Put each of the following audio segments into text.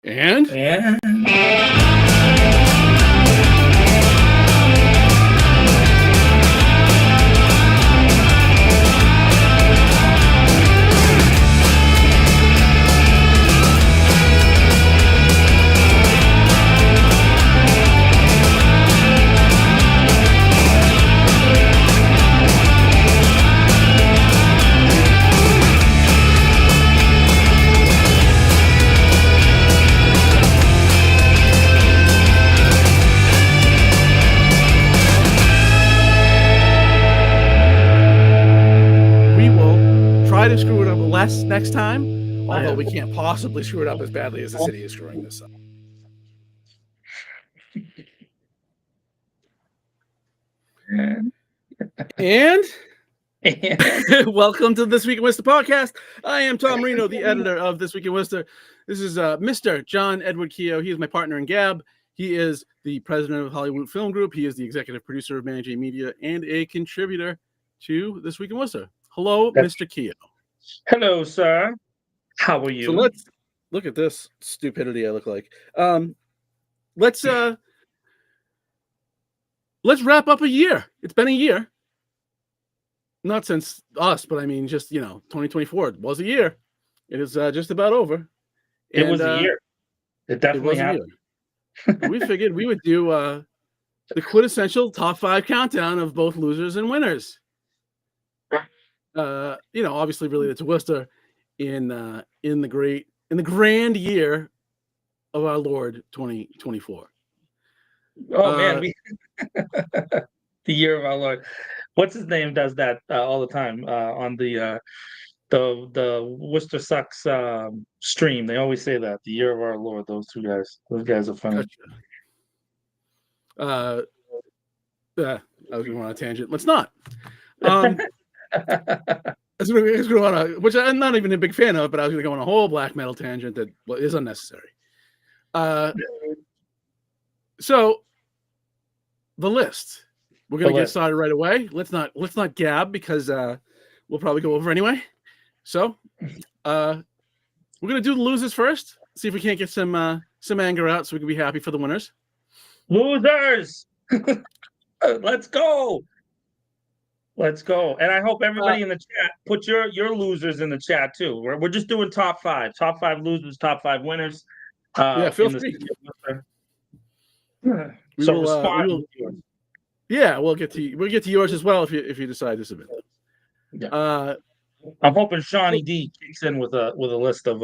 And we will try to screw it up less next time, although we can't possibly screw it up as badly as the city is screwing this up. And welcome to This Week in Worcester podcast. I am Tom Marino, the editor of This Week in Worcester. This is Mr. John Edward Keogh. He is my partner in Gab. He is the president of Hollywood Film Group. He is the executive producer of Managing Media and a contributor to This Week in Worcester. Hello, Mr. Keogh. Hello, sir. How are you? So let's look at this stupidity I look like. Let's wrap up a year. It's been a year. Not since us, but I mean, just, 2024 was a year. It is just about over. It was a year. It definitely happened. We figured we would do the quintessential top 5 countdown of both losers and winners. Obviously related to Worcester in the grand year of our Lord 2024. Oh man, the year of our Lord. What's his name does that all the time on the Worcester Sucks stream. They always say that, the year of our Lord. Those guys are funny. Gotcha. I was going on a tangent. Let's not. Which I'm not even a big fan of, but I was going to go on a whole black metal tangent that is unnecessary. So the list. We're going to get started right away. Let's not gab because we'll probably go over anyway. So we're going to do the losers first. See if we can't get some anger out so we can be happy for the winners. Losers! Let's go! And I hope everybody in the chat put your losers in the chat too. We're just doing top 5 losers, top 5 winners. Feel free. We'll get to yours as well if you decide to submit them. Yeah. I'm hoping Shawnee D kicks in with a list of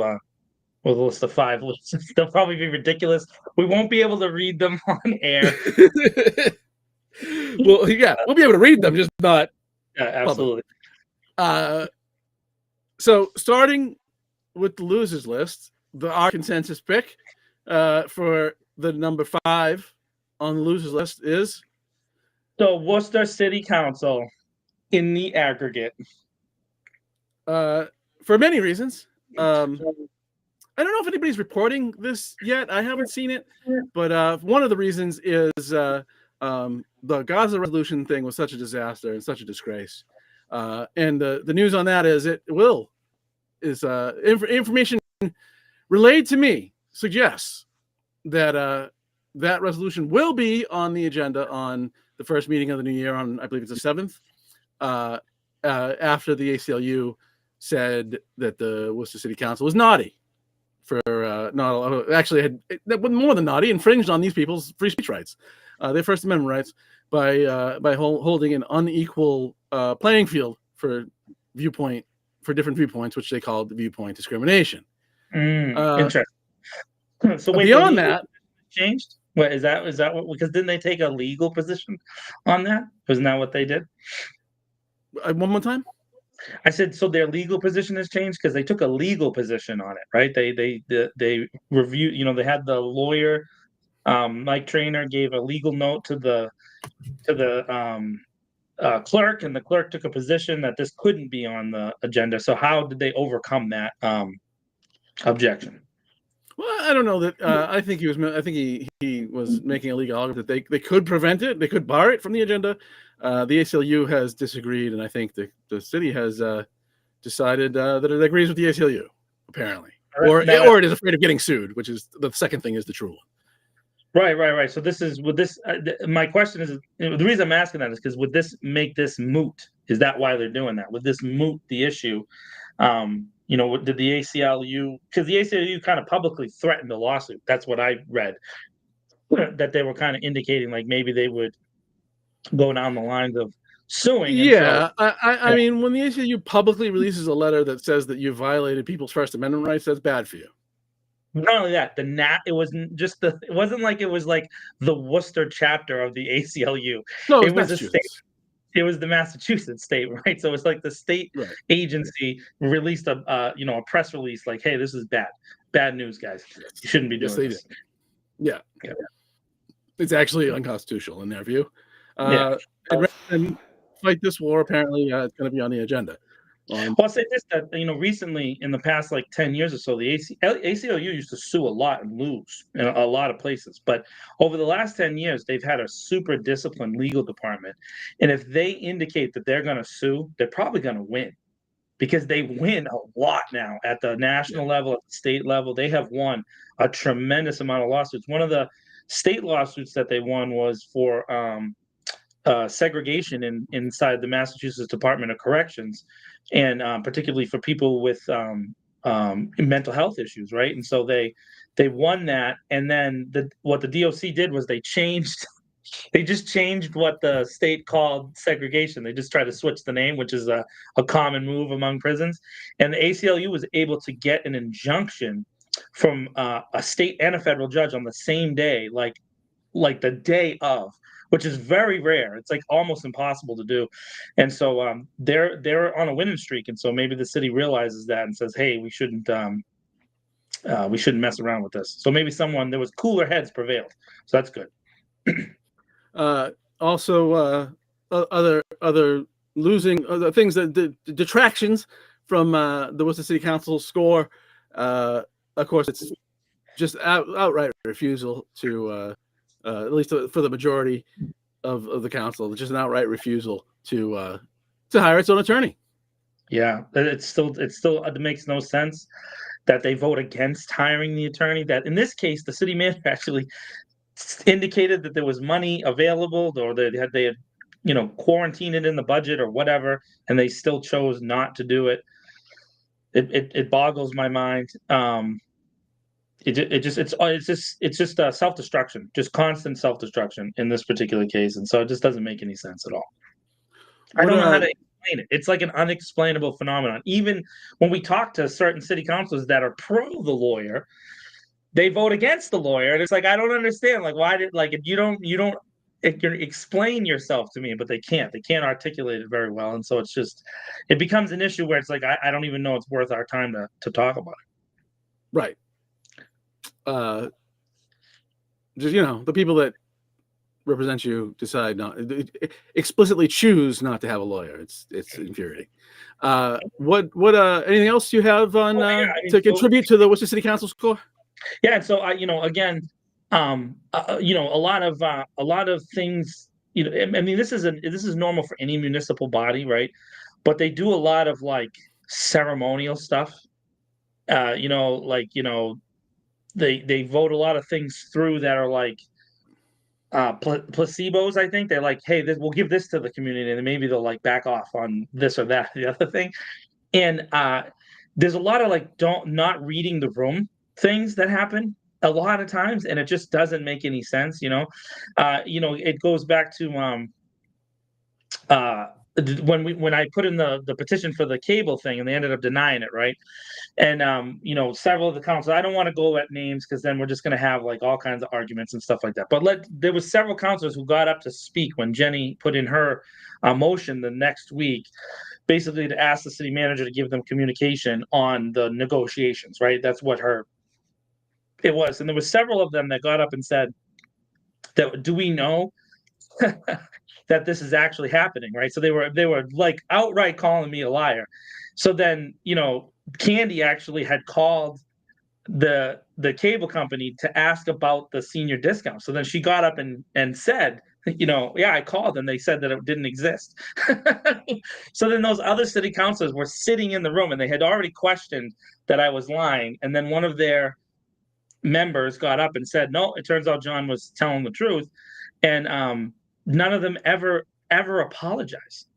5 lists. They'll probably be ridiculous. We won't be able to read them on air. Well, yeah, we'll be able to read them, just not. Yeah, absolutely. So starting with the losers list, our consensus pick for the number 5 on the losers list is the Worcester City Council in the aggregate. For many reasons. I don't know if anybody's reporting this yet. I haven't seen it, but one of the reasons is the Gaza resolution thing was such a disaster and such a disgrace. And the news on that is information relayed to me suggests that that resolution will be on the agenda on the first meeting of the new year on, I believe it's the 7th, after the ACLU said that the Worcester City Council was naughty for had more than naughty, infringed on these people's free speech rights, their First Amendment rights, by holding an unequal playing field for different viewpoints, which they called viewpoint discrimination. Interesting. So beyond that, changed. What is that? Is that what? Because didn't they take a legal position on that? Wasn't that what they did? One more time. I said, so their legal position has changed because they took a legal position on it, right? They reviewed. They had the lawyer, Mike Trainer, gave a legal note to the clerk, and the clerk took a position that this couldn't be on the agenda. So how did they overcome that objection? Well, I don't know that. I think he was making a legal argument that they could prevent it, they could bar it from the agenda. The ACLU has disagreed, and I think the city has decided that it agrees with the ACLU. Apparently, or Now, it is afraid of getting sued, which is the second thing is the true one. right. So this is would this my question is, the reason I'm asking that is because would this make this moot? Is that why they're doing that? Would this moot the issue? Did the ACLU, because the ACLU kind of publicly threatened a lawsuit. That's what I read, that they were kind of indicating like maybe they would go down the lines of suing. And so, Yeah, I mean, when the ACLU publicly releases a letter that says that you violated people's First Amendment rights, that's bad for you. not only that, it wasn't just it wasn't like it was like the Worcester chapter of the ACLU. No, It it's was a state. Massachusetts. It was the Massachusetts state, right? So it's like the state Right. agency released a press release like, "Hey, this is bad news, guys. You shouldn't be doing this." Did. Yeah. It's actually unconstitutional in their view. Yeah. And rather than fight this war, apparently it's going to be on the agenda. Well, I'll say this, that recently in the past like 10 years or so, the ACLU used to sue a lot and lose in a lot of places. But over the last 10 years, they've had a super disciplined legal department. And if they indicate that they're going to sue, they're probably going to win, because they win a lot now at the national level, at the state level. They have won a tremendous amount of lawsuits. One of the state lawsuits that they won was for segregation inside the Massachusetts Department of Corrections, and particularly for people with mental health issues, right? And so they won that, and then what the DOC did was they just changed what the state called segregation. They just tried to switch the name, which is a common move among prisons. And the ACLU was able to get an injunction from a state and a federal judge on the same day, like the day of, which is very rare. It's like almost impossible to do. And so they're on a winning streak. And so maybe the city realizes that and says, "Hey, we shouldn't mess around with this." So maybe there was cooler heads prevailed. So that's good. Also, other losing other things, the detractions from the Worcester City Council score. Of course, it's just outright refusal to, at least for the majority of the council, just an outright refusal to hire its own attorney. Yeah, it makes no sense that they vote against hiring the attorney. That in this case, the city manager actually indicated that there was money available, or they had quarantined it in the budget or whatever, and they still chose not to do it. It boggles my mind. It's just self-destruction, just constant self-destruction in this particular case, and so it just doesn't make any sense at all. I don't know how to explain it. It's like an unexplainable phenomenon. Even when we talk to certain city councilors that are pro the lawyer, they vote against the lawyer, and it's like, I don't understand. Like, why did you don't explain yourself to me? But they can't articulate it very well, and so it becomes an issue where it's like I don't even know it's worth our time to talk about it. Right. Just the people that represent you decide not, explicitly choose not to have a lawyer. It's infuriating. What anything else you have on to contribute to the Worcester City Council score? Yeah, and so again, a lot of things. I mean, this is normal for any municipal body, right? But they do a lot of like ceremonial stuff. They vote a lot of things through that are like placebos. I think they're like, "Hey, we'll give this to the community," and then maybe they'll like back off on this or that, the other thing. And there's a lot of like not reading the room things that happen a lot of times, and it just doesn't make any sense. It goes back to when I put in the petition for the cable thing, and they ended up denying it, right? And several of the councils, I don't want to go at names because then we're just going to have like all kinds of arguments and stuff like that. But there was several councilors who got up to speak when Jenny put in her motion the next week, basically to ask the city manager to give them communication on the negotiations, right? That's what it was. And there were several of them that got up and said, do we know that this is actually happening, right? So they were like outright calling me a liar. So then, Candy actually had called the cable company to ask about the senior discount. So then she got up and said, yeah, I called and they said that it didn't exist. So then those other city councilors were sitting in the room and they had already questioned that I was lying. And then one of their members got up and said, no, it turns out John was telling the truth. And none of them ever apologized.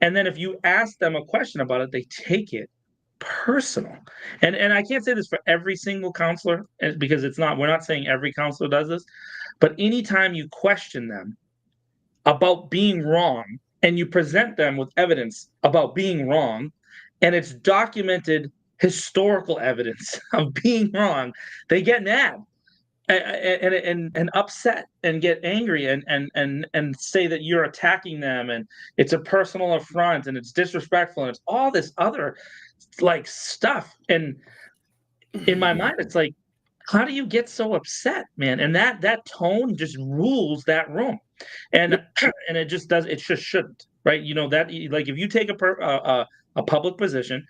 And then if you ask them a question about it, they take it personal. And I can't say this for every single counselor because we're not saying every counselor does this, but anytime you question them about being wrong and you present them with evidence about being wrong and it's documented historical evidence of being wrong, they get mad and upset and get angry and say that you're attacking them and it's a personal affront and it's disrespectful and it's all this other like stuff. And in my mind, it's like, how do you get so upset, man? And that tone just rules that room, and and it just shouldn't, right? That like if you take a public position,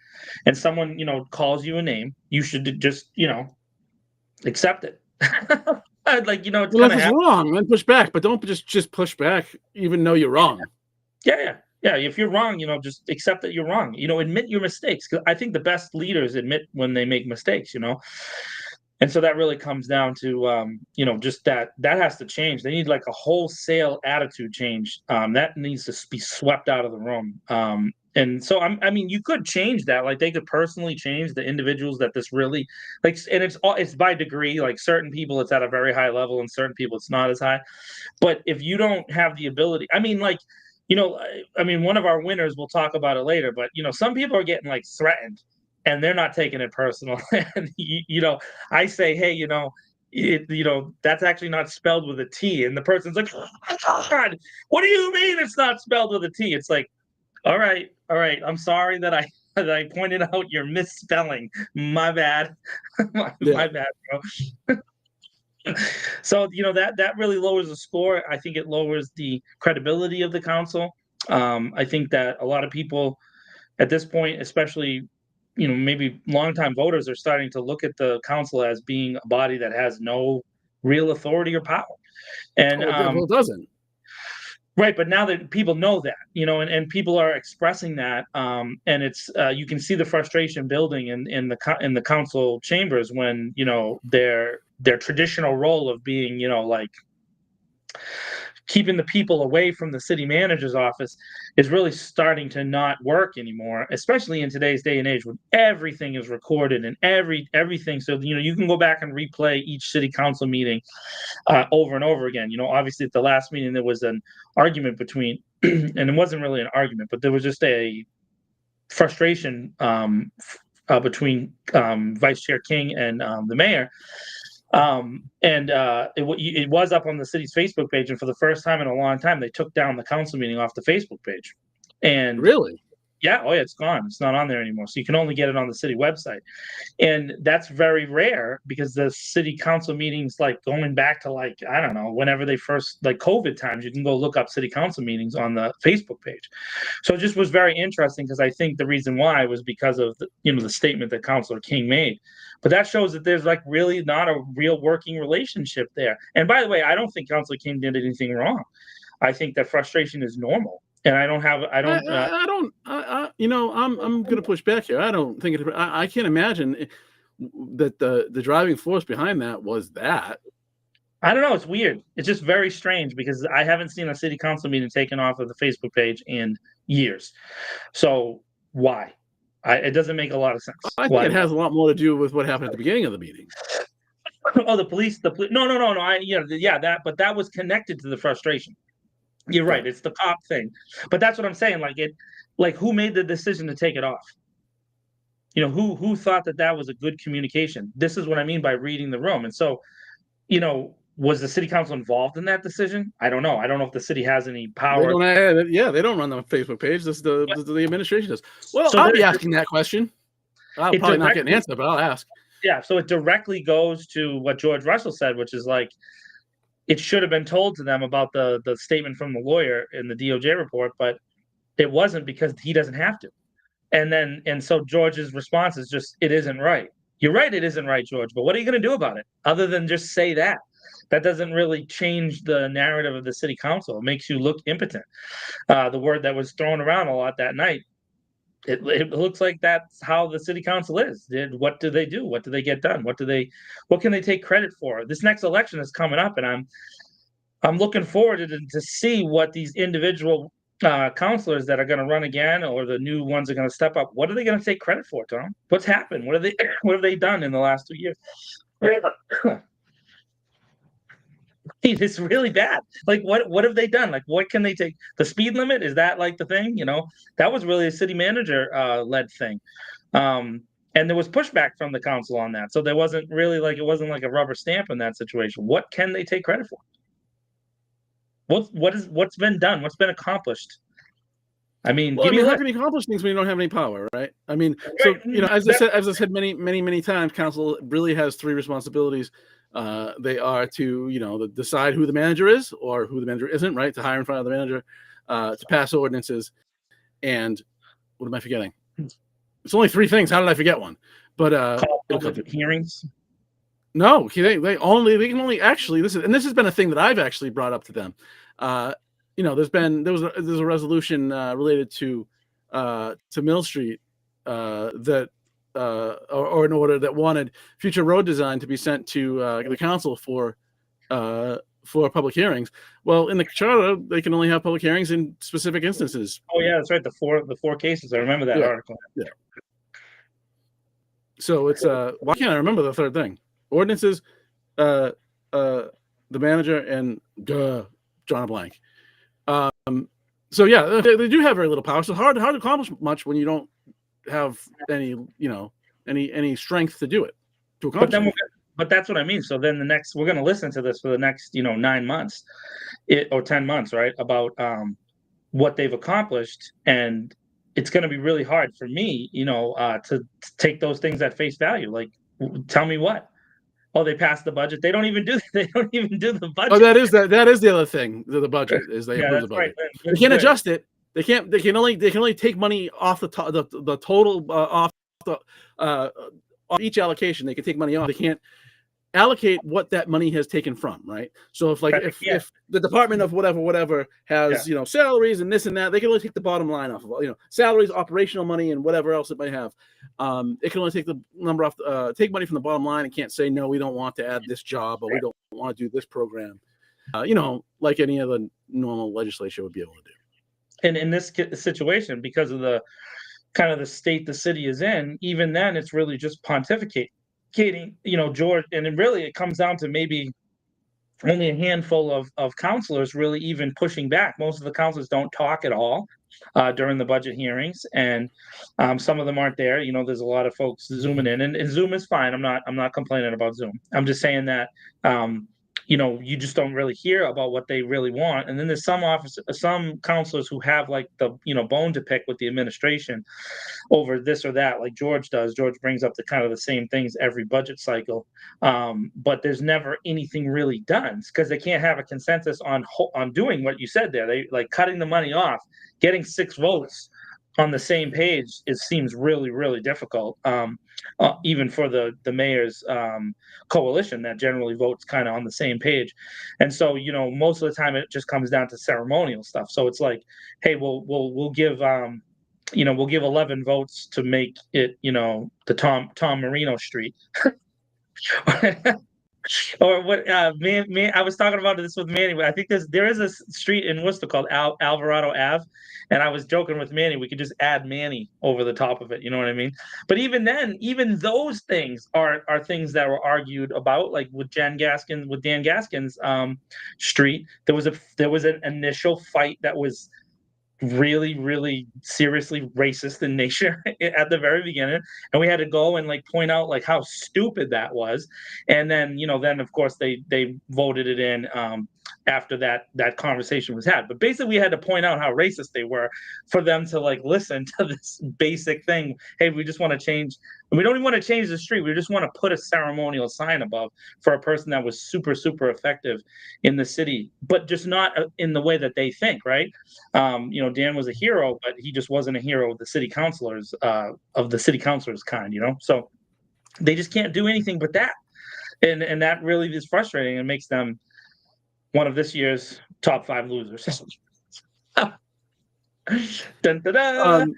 and someone calls you a name, you should just accept it. Like it's Well, gonna if it's happen. wrong, then push back, but don't just push back, even though you're wrong. Yeah. If you're wrong, just accept that you're wrong. Admit your mistakes. Because I think the best leaders admit when they make mistakes. And so that really comes down to just that has to change. They need like a wholesale attitude change. That needs to be swept out of the room. And so I mean, you could change that. Like they could personally change the individuals that this really like, and it's by degree. Like certain people, it's at a very high level, and certain people, it's not as high. But if you don't have the ability, I mean, like, one of our winners, we'll talk about it later, but some people are getting like threatened and they're not taking it personal. And I say, hey, that's actually not spelled with a T. And the person's like, oh my God, what do you mean it's not spelled with a T? It's like, all right. I'm sorry that I pointed out your misspelling. My bad. My bad, bro. So that really lowers the score. I think it lowers the credibility of the council. I think that a lot of people at this point, especially maybe longtime voters, are starting to look at the council as being a body that has no real authority or power. And Well, it doesn't. Right, but now that people know that, and people are expressing that, and it's you can see the frustration building in the council chambers when their traditional role of being like keeping the people away from the city manager's office is really starting to not work anymore, especially in today's day and age when everything is recorded and everything. So you can go back and replay each city council meeting over and over again. Obviously at the last meeting there was an argument between, and it wasn't really an argument, but there was just a frustration between Vice Chair King and the mayor. It was up on the city's Facebook page, and for the first time in a long time, they took down the council meeting off the Facebook page. And Really? Yeah, oh yeah, it's gone. It's not on there anymore. So you can only get it on the city website. And that's very rare because the city council meetings, like going back to like, I don't know, whenever they first, like COVID times, you can go look up city council meetings on the Facebook page. So it just was very interesting because I think the reason why was because of the statement that Councilor King made. But that shows that there's like really not a real working relationship there. And by the way, I don't think Councilor King did anything wrong. I think that frustration is normal. And I'm gonna push back here. I don't think I can't imagine that the driving force behind that was that. I don't know. It's weird. It's just very strange because I haven't seen a city council meeting taken off of the Facebook page in years. So why? It doesn't make a lot of sense. I think it has a lot more to do with what happened at the beginning of the meeting. Oh, the police. No. But that was connected to the frustration. You're right. It's the cop thing, but that's what I'm saying. Like who made the decision to take it off? Who thought that was a good communication? This is what I mean by reading the room. And so, was the city council involved in that decision? I don't know. I don't know if the city has any power. They don't run the Facebook page. This the administration does. Well, I'll be asking that question. I'll probably not get an answer, but I'll ask. Yeah. So it directly goes to what George Russell said, which is like, it should have been told to them about the statement from the lawyer in the DOJ report, but it wasn't because he doesn't have to. And so George's response is just, it isn't right. you're right, it isn't right, George, but what are you going to do about it other than just say that? That doesn't really change the narrative of the city council. It makes you look impotent. The word that was thrown around a lot that night, it looks like that's how the city council is. What do they do? What do they get done? What can they take credit for? This next election is coming up, and I'm looking forward to see what these individual counselors that are going to run again, or the new ones are going to step up. What are they going to take credit for, Tom? What's happened? What have they done in the last 2 years? It's really bad. Like, what have they done? Like, what can they take? The speed limit, is that like the thing? That was really a city manager led thing. And there was pushback from the council on that. So there wasn't really it wasn't like a rubber stamp in that situation. What can they take credit for? What's been done? What's been accomplished? I mean, Well, how can you accomplish things when you don't have any power, right? I mean, so as I said many times, council really has three responsibilities. They are to decide who the manager is or who the manager isn't, right? To hire and fire the manager, to pass ordinances, and what am I forgetting? It's only three things. How did I forget one? But hearings. No, they can only actually this has been a thing that I've actually brought up to them. There's a resolution related to Mill Street that or an order that wanted future road design to be sent to the council for public hearings. Well, in the charter, they can only have public hearings in specific instances. Oh yeah, that's right. The four cases. I remember that article. Yeah. So it's why can't I remember the third thing? Ordinances, the manager, and John blank. So yeah, they do have very little power. So hard to accomplish much when you don't have any strength to do it. But that's what I mean. So then we're going to listen to this for the next 9 months, or 10 months, right? About what they've accomplished, and it's going to be really hard for me, to take those things at face value. Like, tell me what. Oh, they passed the budget. They don't even do the budget. Oh, that is the other thing. The budget is they approve the budget. Right. They can't adjust it. They can only take money off the total off each allocation. They can take money off. They can't allocate what that money has taken from, right? So if the department of whatever has salaries and this and that, they can only take the bottom line off of salaries, operational money, and whatever else it might have. It can only take the number off, take money from the bottom line, and can't say no, we don't want to add this job, or we don't want to do this program. Like any other normal legislature would be able to do. And in this situation, because of the kind of the state the city is in, even then it's really just pontificating, George, and it comes down to maybe only a handful of counselors really even pushing back. Most of the counselors don't talk at all during the budget hearings, and some of them aren't there. There's a lot of folks zooming in, and Zoom is fine. I'm not complaining about Zoom. I'm just saying that you just don't really hear about what they really want. And then there's some counselors who have like the bone to pick with the administration over this or that, like George does. George brings up the kind of the same things every budget cycle, but there's never anything really done because they can't have a consensus on doing what you said there. They like cutting the money off, getting 6 votes on the same page. It seems really, really difficult, even for the mayor's coalition that generally votes kind of on the same page. And so most of the time it just comes down to ceremonial stuff. So it's like, hey, we'll give we'll give 11 votes to make it the Tom Marino Street. Or what? Man, I was talking about this with Manny. I think there is a street in Worcester called Alvarado Ave, and I was joking with Manny. We could just add Manny over the top of it. You know what I mean? But even then, even those things are things that were argued about. Like with Dan Gaskin's street, there was an initial fight that was really, really seriously racist in nature at the very beginning, and we had to go and like point out like how stupid that was. And then then of course they voted it in after that conversation was had. But basically we had to point out how racist they were for them to like listen to this basic thing. Hey, we just want to change. We don't even want to change the street. We just want to put a ceremonial sign above for a person that was super, super effective in the city, but just not in the way that they think, right? Dan was a hero, but he just wasn't a hero of the city councilors kind, So they just can't do anything but that, and that really is frustrating and makes them one of this year's top 5 losers. Dun, da, da. Um,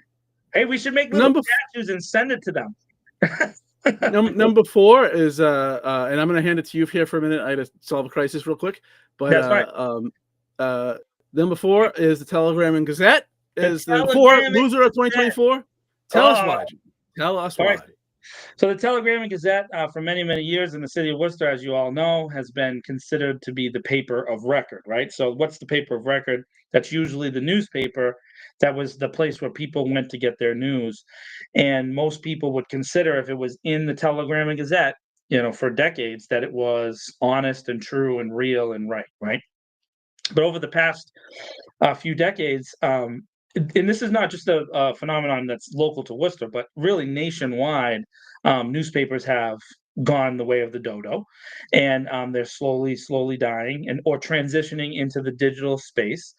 Hey, we should make little number statues and send it to them. number 4 is and I'm going to hand it to you here for a minute. I had to solve a crisis real quick, but That's fine. number 4 is the Telegram and Gazette is the Telegram and loser of 2024. Tell us why. Tell us why. Right. So the Telegram and Gazette, for many, many years in the city of Worcester, as you all know, has been considered to be the paper of record, right? So what's the paper of record? That's usually the newspaper. That was the place where people went to get their news. And most people would consider, if it was in the Telegram and Gazette, for decades, that it was honest and true and real and right? But over the past few decades, and this is not just a phenomenon that's local to Worcester, but really nationwide, newspapers have gone the way of the dodo, and they're slowly dying or transitioning into the digital space,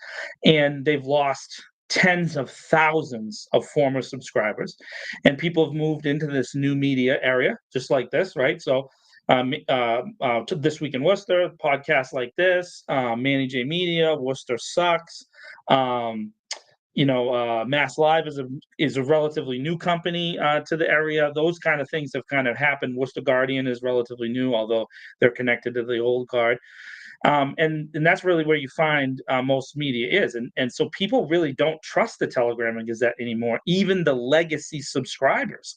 and they've lost tens of thousands of former subscribers, and people have moved into this new media area, just like this, right? So to This Week in Worcester, podcasts like this, Manny J Media, Worcester Sucks, Mass Live is a relatively new company to the area. Those kind of things have kind of happened. Worcester Guardian is relatively new, although they're connected to the old guard. And that's really where you find most media is. And so people really don't trust the Telegram and Gazette anymore, even the legacy subscribers.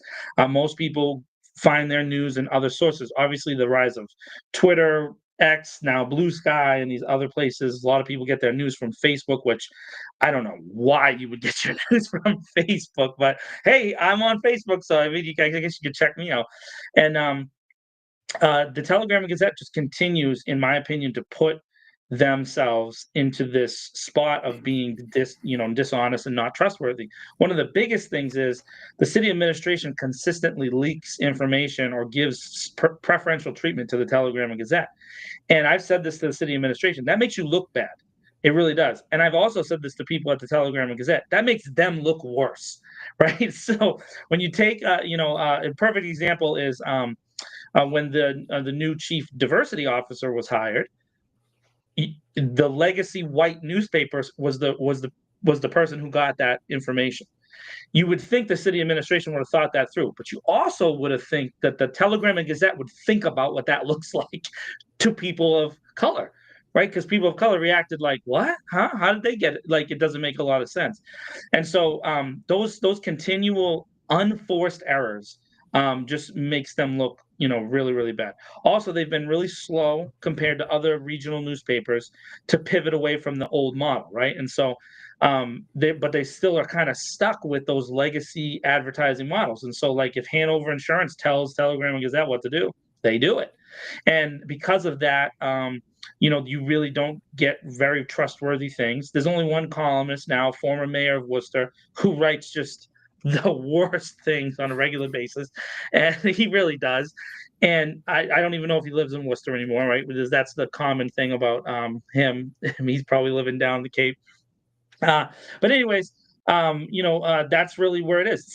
Most people find their news in other sources. Obviously, the rise of Twitter, X, now Blue Sky, and these other places. A lot of people get their news from Facebook, which I don't know why you would get your news from Facebook, but hey, I'm on Facebook, so I mean, I guess you could check me out. And the Telegram and Gazette just continues, in my opinion, to put themselves into this spot of being dishonest and not trustworthy. One of the biggest things is the city administration consistently leaks information or gives preferential treatment to the Telegram and Gazette. And I've said this to the city administration. That makes you look bad. It really does. And I've also said this to people at the Telegram and Gazette. That makes them look worse, right? So when you take, a perfect example is when the new chief diversity officer was hired. The legacy white newspapers was the person who got that information. You would think the city administration would have thought that through, but you also would have think that the Telegram and Gazette would think about what that looks like to people of color, right? Because people of color reacted like, "What? Huh? How did they get it?" Like, it doesn't make a lot of sense. And so those continual unforced errors just makes them look, really, really bad. Also, they've been really slow compared to other regional newspapers to pivot away from the old model, right? And so they still are kind of stuck with those legacy advertising models. And so, like, if Hanover Insurance tells Telegram and Gazette what to do, they do it. And because of that, you really don't get very trustworthy things. There's only one columnist now, former mayor of Worcester, who writes just the worst things on a regular basis, and he really does. And I don't even know if he lives in Worcester anymore, right? Because that's the common thing about him. He's probably living down the Cape. But anyways, that's really where it is.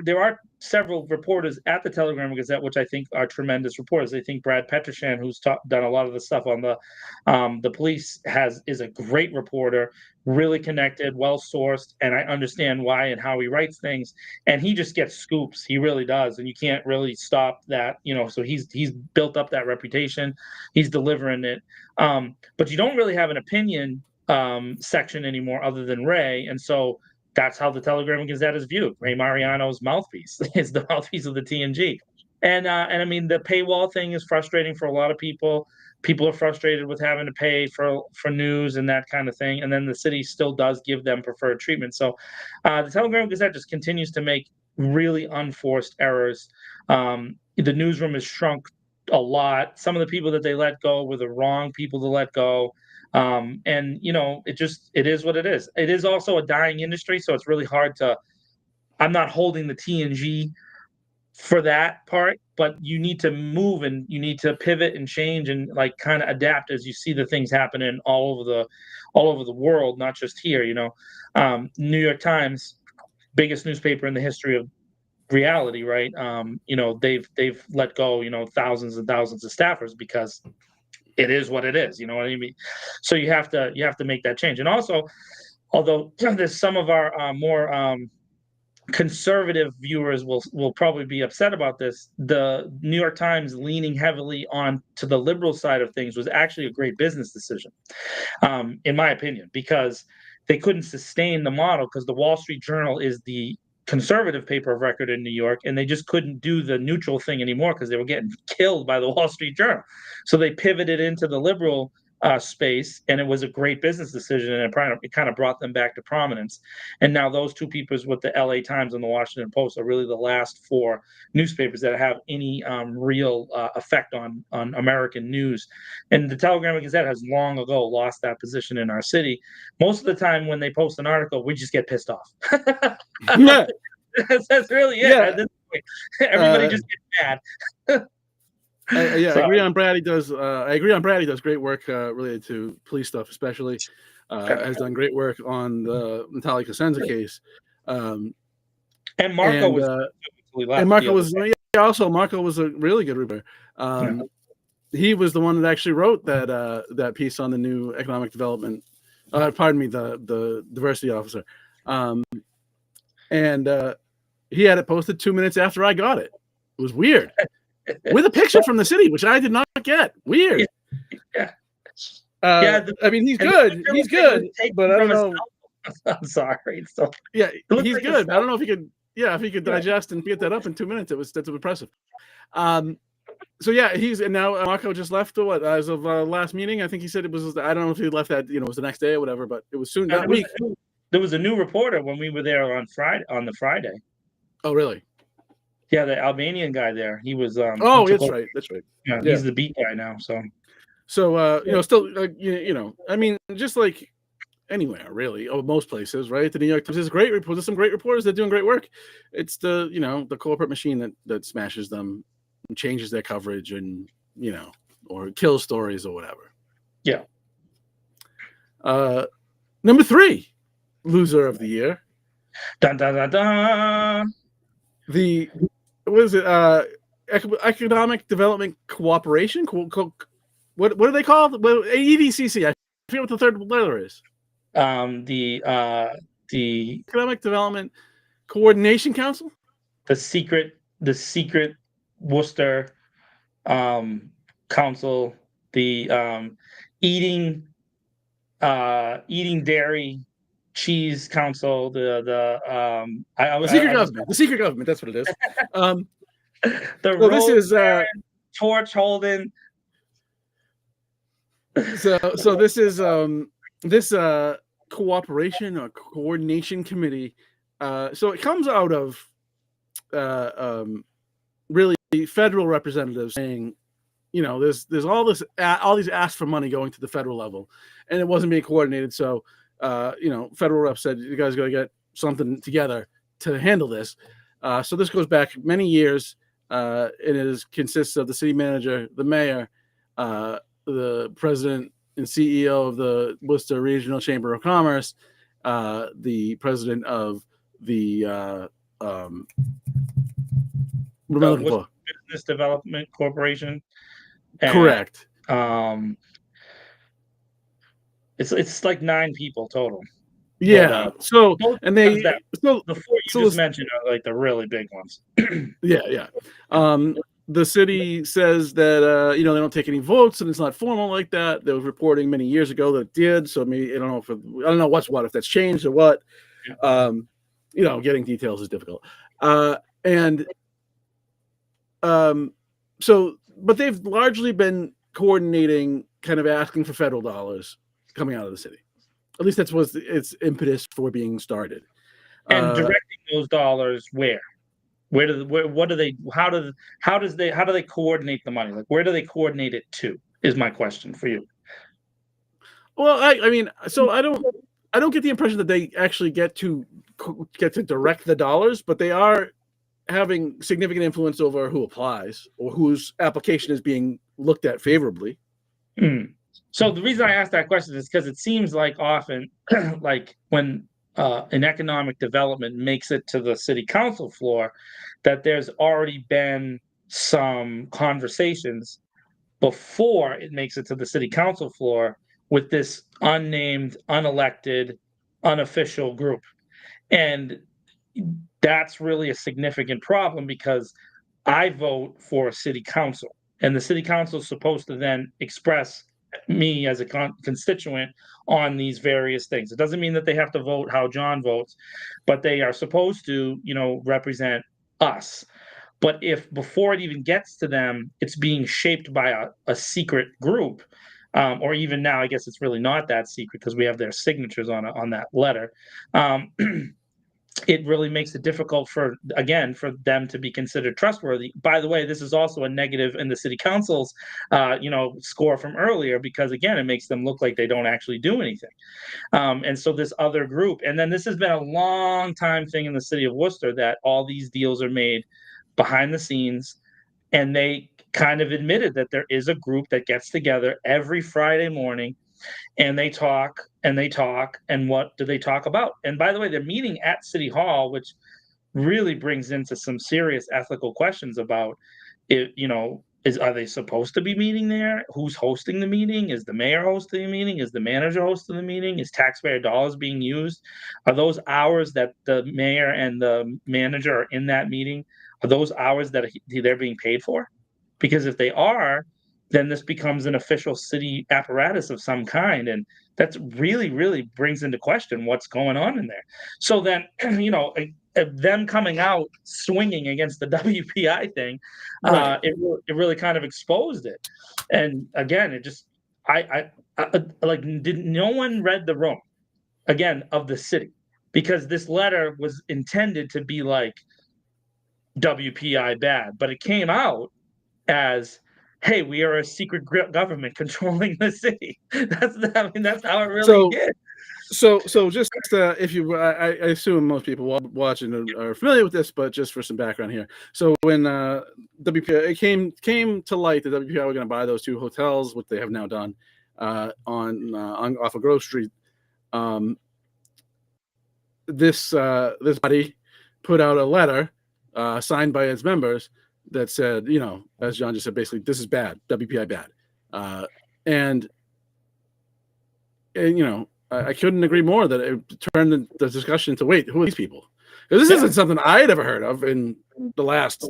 There are several reporters at the Telegram and Gazette, which I think are tremendous reporters. I think Brad Petroshan, who's done a lot of the stuff on the police, is a great reporter, really connected, well sourced, and I understand why and how he writes things. And he just gets scoops. He really does, and you can't really stop that. So he's built up that reputation. He's delivering it, but you don't really have an opinion section anymore other than Ray. And so that's how the Telegram and Gazette is viewed. Ray Mariano's mouthpiece is the mouthpiece of the TNG. And I mean, the paywall thing is frustrating for a lot of people. People are frustrated with having to pay for news and that kind of thing. And then the city still does give them preferred treatment. So the Telegram and Gazette just continues to make really unforced errors. The newsroom has shrunk a lot. Some of the people that they let go were the wrong people to let go. And it is what it is. It is also a dying industry, so it's really hard I'm not holding the TNG for that part, but you need to move and you need to pivot and change and like kind of adapt as you see the things happening all over the world, not just here. New York Times, biggest newspaper in the history of reality, right? They've let go, thousands and thousands of staffers because it is what it is. You know what I mean? So you have to make that change. And also, although there's some of our more conservative viewers will probably be upset about this, the New York Times leaning heavily on to the liberal side of things was actually a great business decision, in my opinion, because they couldn't sustain the model because the Wall Street Journal is the conservative paper of record in New York, and they just couldn't do the neutral thing anymore because they were getting killed by the Wall Street Journal. So they pivoted into the liberal space, and it was a great business decision, and it kind of brought them back to prominence. And now those two papers with the LA Times and the Washington Post are really the last four newspapers that have any real effect on American news. And the Telegram and Gazette has long ago lost that position in our city. Most of the time when they post an article, we just get pissed off. Yeah. That's really it. Yeah. At this point. Everybody just gets mad. I agree on Brad. He does. I agree on Brad. He does great work related to police stuff, especially. Has done great work on the Natalia Cosenza case. And Marco was. And Marco was. Yeah, also, Marco was a really good reporter. He was the one that actually wrote that piece on the new economic development. Pardon me, the diversity officer. And he had it posted 2 minutes after I got it. It was weird. With a picture from the city, which I did not get. Weird. Yeah. I mean, he's good. He's good, but I don't know. I'm sorry. So yeah, he's good. I don't know if he could. Yeah, if he could digest and get that up in 2 minutes, that's impressive. So yeah, and now Marco just left. What as of last meeting? I think he said it was. I don't know if he left that. It was the next day or whatever, but it was soon that week. There was a new reporter when we were there on the Friday. Oh, really? Yeah, the Albanian guy there. He was. Oh, that's right. That's right. Yeah, he's the beat guy now. So still, I mean, just like anywhere, really, or most places, right? The New York Times is great. There's some great reporters that are doing great work. It's the corporate machine that smashes them, and changes their coverage, and or kills stories or whatever. Yeah. Number 3, loser of the year. Dun dun dun dun. What is it? Economic Development Cooperation. What are they called? Well, EDCC. I forget what the third letter is. The Economic Development Coordination Council. The secret Worcester council. The eating dairy cheese council. The secret government. That's what it is. This is torch holding. So this is this cooperation or coordination committee. So it comes out of really federal representatives saying, there's all these asks for money going to the federal level, and it wasn't being coordinated. So federal reps said, you guys got to get something together to handle this. So this goes back many years. It consists of the city manager, the mayor, the president and CEO of the Worcester Regional Chamber of Commerce, the president of the Business Development Corporation. And, correct. It's like 9 people total. Yeah. The 4 you just mentioned are like the really big ones. Yeah. The city says that they don't take any votes and it's not formal like that. There was reporting many years ago that it did. So maybe I don't know what's what, if that's changed or what. Yeah. Getting details is difficult. But they've largely been coordinating, kind of asking for federal dollars coming out of the city. At least that's was its impetus for being started. And directing those dollars where? How do they coordinate the money? Like, where do they coordinate it to? Is my question for you. Well, I mean, so I don't get the impression that they actually get to direct the dollars, but they are having significant influence over who applies or whose application is being looked at favorably. So the reason I asked that question is because it seems like often, like when an economic development makes it to the city council floor, that there's already been some conversations before it makes it to the city council floor with this unnamed, unelected, unofficial group. And that's really a significant problem because I vote for city council, and the city council is supposed to then express me as a constituent on these various things. It doesn't mean that they have to vote how John votes, but they are supposed to, represent us. But if before it even gets to them, it's being shaped by a secret group, or even now, I guess it's really not that secret because we have their signatures on that letter. It really makes it difficult for them to be considered trustworthy. By the way, this is also a negative in the city council's score from earlier, because again, it makes them look like they don't actually do anything. And so this other group, and then this has been a long time thing in the city of Worcester, that all these deals are made behind the scenes, and they kind of admitted that there is a group that gets together every Friday morning, and they talk and they talk. And what do they talk about? And by the way, they're meeting at City Hall, which really brings into some serious ethical questions about it. Are they supposed to be meeting there? Who's hosting the meeting? Is the mayor hosting the meeting? Is the manager hosting the meeting? Is taxpayer dollars being used? Are those hours that the mayor and the manager are in that meeting, are those hours that they're being paid for? Because if they are, then this becomes an official city apparatus of some kind, and that's really, really brings into question what's going on in there. So then, them coming out swinging against the WPI thing, Right. it really kind of exposed it. And again, it just, I like, did no one read the room again of the city, because this letter was intended to be like WPI bad, but it came out as, hey, we are a secret government controlling the city. That's how it really So did. so just if you, I assume most people watching are familiar with this, but just for some background here. So when WPI it came to light that WPI were going to buy those two hotels, which they have now done, on off of Grove Street, this body put out a letter signed by its members that said, as John just said, basically, this is bad, WPI bad. And I couldn't agree more that it turned the discussion to, wait, who are these people? Because this isn't something I had ever heard of in the last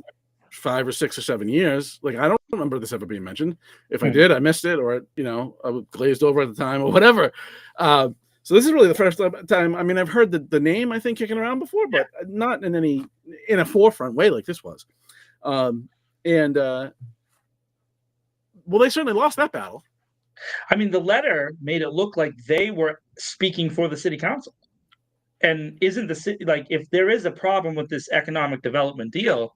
5 or 6 or 7 years. Like, I don't remember this ever being mentioned. If I did, I missed it, or, I was glazed over at the time or whatever. So this is really the first time. I mean, I've heard the name, I think, kicking around before, but not in a forefront way like this was. Well, they certainly lost that battle. I mean, the letter made it look like they were speaking for the city council. And isn't the city, like, if there is a problem with this economic development deal,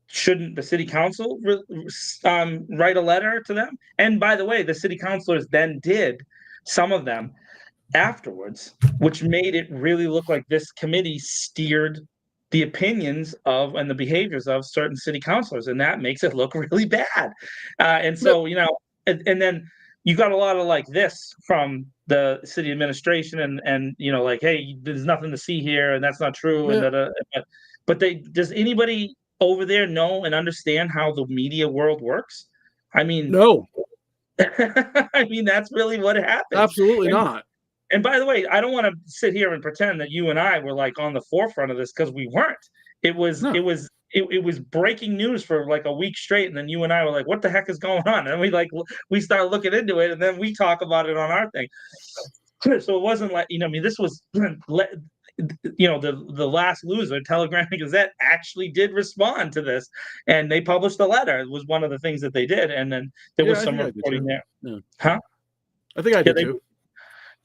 shouldn't the city council write a letter to them? And by the way, the city councilors then did, some of them afterwards, which made it really look like this committee steered the opinions of and the behaviors of certain city councilors, and that makes it look really bad. And so, and then you got a lot of like this from the city administration, and like, hey, there's nothing to see here, and that's not true. Yeah. But does anybody over there know and understand how the media world works? I mean, no, I mean, that's really what happens. Absolutely not. And by the way, I don't want to sit here and pretend that you and I were like on the forefront of this, because we weren't. It was breaking news for like a week straight, and then you and I were like, "What the heck is going on?" And we started looking into it, and then we talk about it on our thing. So it wasn't like, I mean, this was, the last loser, Telegram and Gazette, actually did respond to this, and they published a letter. It was one of the things that they did, and then there was some reporting there. Yeah. Huh? I think I did too.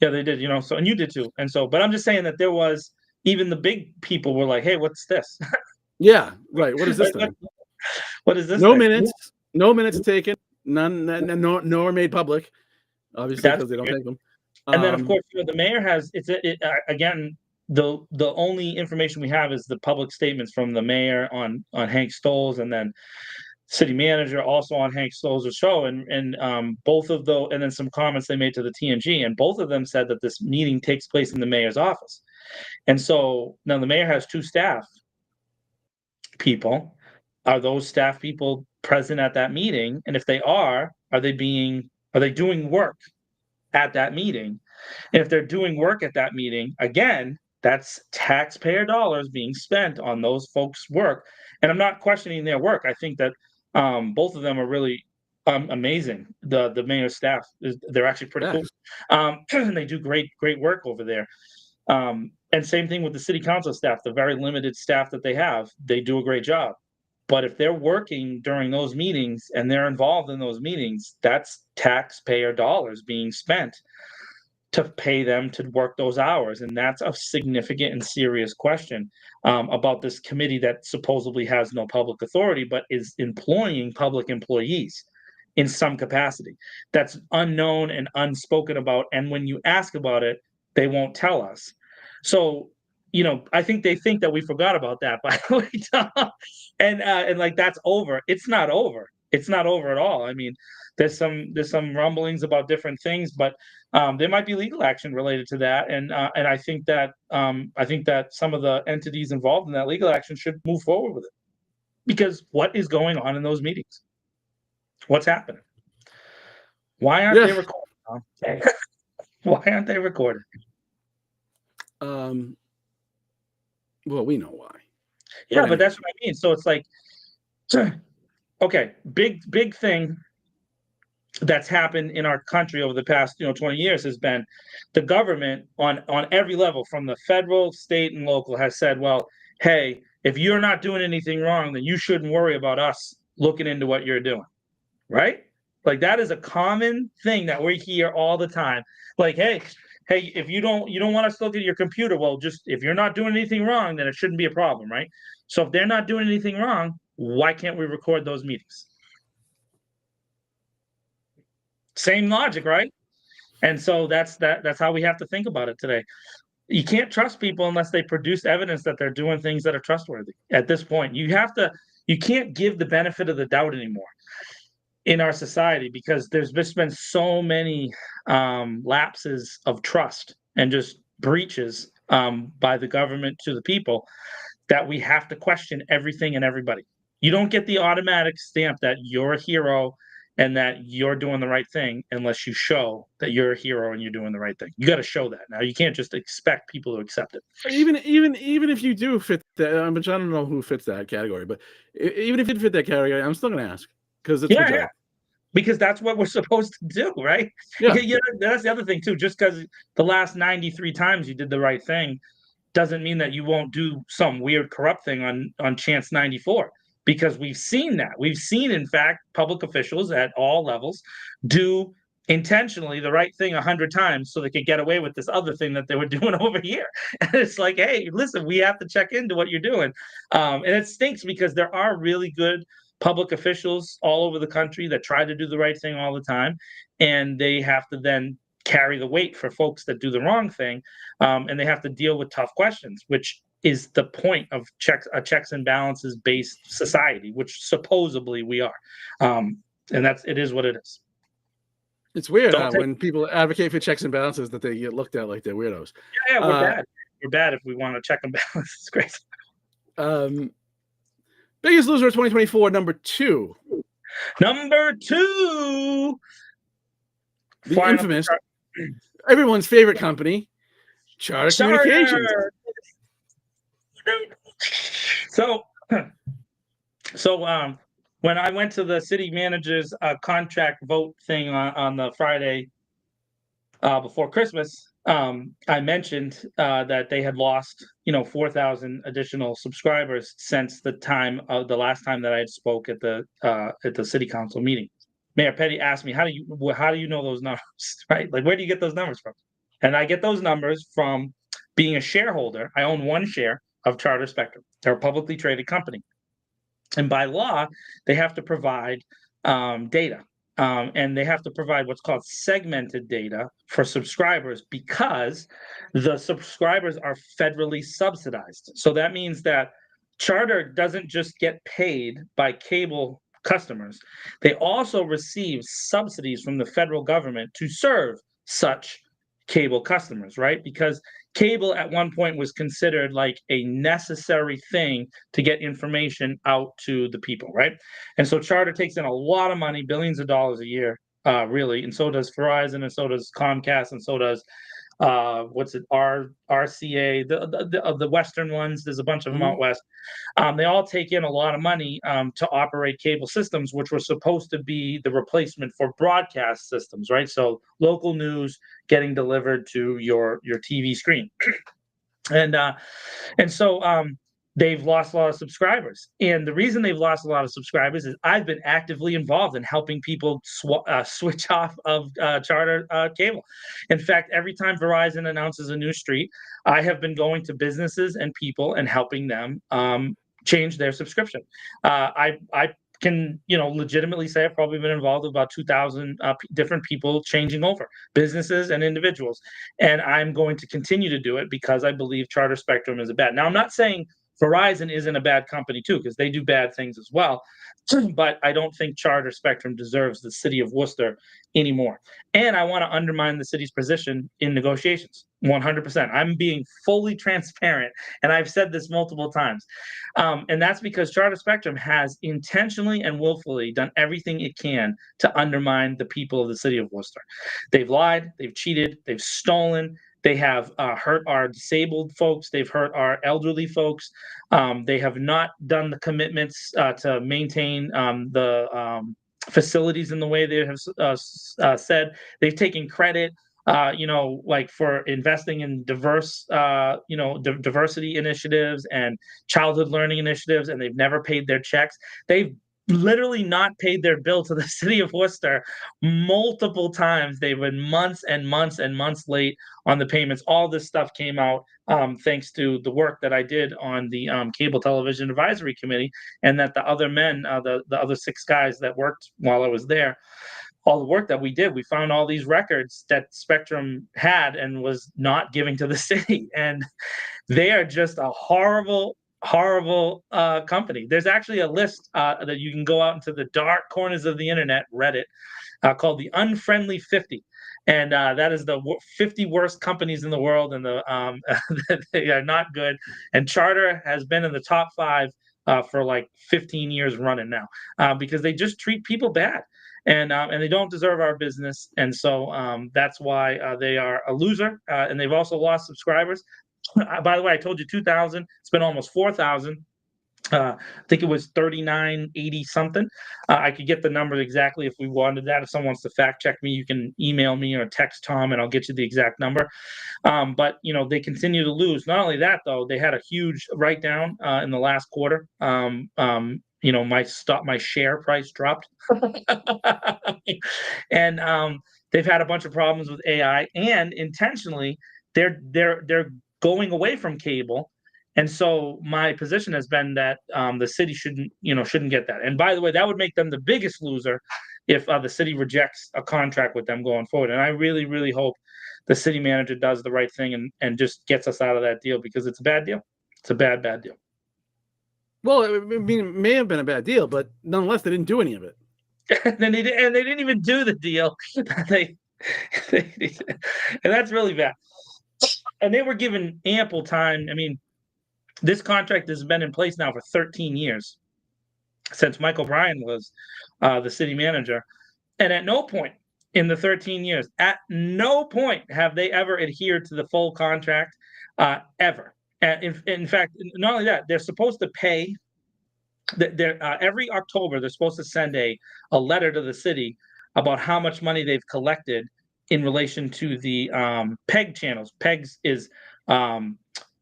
Yeah, they did, so, and you did too. And so, but I'm just saying that there was, even the big people were like, hey, what's this? Yeah, right. What is this thing? What is this No thing? no minutes taken, none are made public, obviously, because they don't take them. And then, of course, the mayor has, again, the only information we have is the public statements from the mayor on Hank Stolz, and then city manager also on Hank Stolz's show, and both of those, and then some comments they made to the TNG, and both of them said that this meeting takes place in the mayor's office. And so now the mayor has 2 staff people. Are those staff people present at that meeting? And if they are they doing work at that meeting? And if they're doing work at that meeting, again, that's taxpayer dollars being spent on those folks' work. And I'm not questioning their work. I think that both of them are really amazing. The mayor's staff they're actually pretty cool. And they do great work over there. And same thing with the city council staff, the very limited staff that they have, they do a great job. But if they're working during those meetings and they're involved in those meetings, that's taxpayer dollars being spent to pay them to work those hours. And that's a significant and serious question about this committee that supposedly has no public authority, but is employing public employees in some capacity. That's unknown and unspoken about. And when you ask about it, they won't tell us. So, I think they think that we forgot about that, by the way, Tom. And like that's over. It's not over. It's not over at all. I mean, there's some rumblings about different things, but there might be legal action related to that. And I think that some of the entities involved in that legal action should move forward with it. Because what is going on in those meetings? What's happening? Why aren't they recorded, Tom? Why aren't they recorded? Well, we know why. Yeah, but that's what I mean. So it's like, okay, big thing that's happened in our country over the past 20 years has been the government on every level, from the federal, state, and local, has said, well, hey, if you're not doing anything wrong, then you shouldn't worry about us looking into what you're doing, right? Like that is a common thing that we hear all the time. Like, hey, if you don't want us to look at your computer, well, just if you're not doing anything wrong, then it shouldn't be a problem, right? So if they're not doing anything wrong, why can't we record those meetings? Same logic, right? And so that's how we have to think about it today. You can't trust people unless they produce evidence that they're doing things that are trustworthy. At this point, you can't give the benefit of the doubt anymore in our society, because there's just been so many lapses of trust and just breaches by the government to the people, that we have to question everything and everybody. You don't get the automatic stamp that you're a hero and that you're doing the right thing unless you show that you're a hero and you're doing the right thing. You got to show that. Now, you can't just expect people to accept it. Even if you do fit that, which I don't know who fits that category, but even if you fit that category, I'm still going to ask, because it's my job. Yeah. Because that's what we're supposed to do, right? Yeah. That's the other thing too. Just because the last 93 times you did the right thing doesn't mean that you won't do some weird corrupt thing on chance 94. Because we've seen that. We've seen, in fact, public officials at all levels do intentionally the right thing 100 times so they could get away with this other thing that they were doing over here. And it's like, hey, listen, we have to check into what you're doing. And it stinks because there are really good public officials all over the country that try to do the right thing all the time, and they have to then carry the weight for folks that do the wrong thing, and they have to deal with tough questions, which is the point of checks and balances based society, which supposedly we are, and it is what it is. It's weird when people advocate for checks and balances that they get looked at like they're weirdos. Yeah, we're bad. We're bad if we want to check and balance. It's crazy. Biggest Loser of 2024, number 2. Number 2. The infamous, everyone's favorite company, Charter Communications. So when I went to the city manager's contract vote thing on the Friday before Christmas, I mentioned that they had lost 4,000 additional subscribers since the last time that I had spoke at the city council meeting. Mayor Petty asked me, how do you know those numbers, right? Like, where do you get those numbers from? And I get those numbers from being a shareholder. I own one share of Charter Spectrum. They're a publicly traded company, and by law, they have to provide data. And they have to provide what's called segmented data for subscribers, because the subscribers are federally subsidized. So that means that Charter doesn't just get paid by cable customers. They also receive subsidies from the federal government to serve such cable customers, right? Because cable at one point was considered like a necessary thing to get information out to the people, right? And so Charter takes in a lot of money, billions of dollars a year, really, and so does Verizon, and so does Comcast, and so does RCA, the Western ones. There's a bunch of them out west. They all take in a lot of money to operate cable systems, which were supposed to be the replacement for broadcast systems, right? So local news getting delivered to your TV screen, and so they've lost a lot of subscribers. And the reason they've lost a lot of subscribers is I've been actively involved in helping people switch off of Charter cable. In fact, every time Verizon announces a new street, I have been going to businesses and people and helping them change their subscription. I can legitimately say I've probably been involved with about 2,000 different people changing over, businesses and individuals, and I'm going to continue to do it because I believe Charter Spectrum is a bad. Now, I'm not saying Verizon isn't a bad company too, because they do bad things as well. But I don't think Charter Spectrum deserves the city of Worcester anymore. And I want to undermine the city's position in negotiations 100%. I'm being fully transparent, and I've said this multiple times. And that's because Charter Spectrum has intentionally and willfully done everything it can to undermine the people of the city of Worcester. They've lied, they've cheated, they've stolen. They have hurt our disabled folks. They've hurt our elderly folks. They have not done the commitments to maintain the facilities in the way they have said. They've taken credit, like for investing in diversity initiatives and childhood learning initiatives, and they've never paid their checks. They've literally not paid their bill to the city of Worcester multiple times. They've been months and months and months late on the payments. All this stuff came out thanks to the work that I did on the Cable Television Advisory Committee, and that the other men, the other 6 guys that worked while I was there, all the work that we did, we found all these records that Spectrum had and was not giving to the city. And they are just a horrible company. There's actually a list that you can go out into the dark corners of the internet, Reddit, called the Unfriendly 50. And that is the 50 worst companies in the world, and they are not good. And Charter has been in the top 5 for like 15 years running now, because they just treat people bad. And they don't deserve our business. And so that's why they are a loser. And they've also lost subscribers. By the way, I told you 2,000. It's been almost 4,000. I think it was 3980 something. I could get the number exactly if we wanted that. If someone wants to fact check me, you can email me or text Tom, and I'll get you the exact number. But they continue to lose. Not only that, though, they had a huge write down in the last quarter. My share price dropped, and they've had a bunch of problems with AI, and intentionally they're going away from cable. And so my position has been that the city shouldn't get that. And by the way, that would make them the biggest loser if the city rejects a contract with them going forward. And I really, really hope the city manager does the right thing and just gets us out of that deal, because it's a bad deal. It's a bad deal. Well, I mean, it may have been a bad deal, but nonetheless, they didn't do any of it. And they didn't even do the deal. And that's really bad. And they were given ample time. I mean, this contract has been in place now for 13 years, since Michael Bryan was the city manager. And at no point in the 13 years, at no point have they ever adhered to the full contract, ever. And in fact, not only that, they're supposed to pay. Every October, they're supposed to send a letter to the city about how much money they've collected in relation to the PEG channels. PEGs is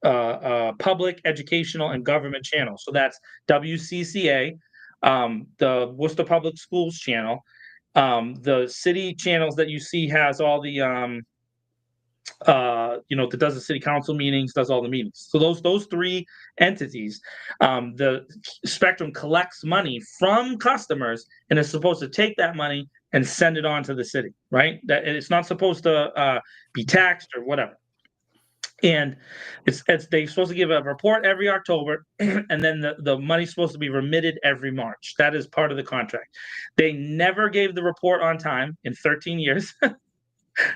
public, educational, and government channels. So that's WCCA, the Worcester Public Schools channel. The city channels that you see has all the that does the city council meetings, does all the meetings. So those 3 entities, the Spectrum collects money from customers and is supposed to take that money and send it on to the city, right? That it's not supposed to be taxed or whatever. And they're supposed to give a report every October, and then the money's supposed to be remitted every March. That is part of the contract. They never gave the report on time in 13 years.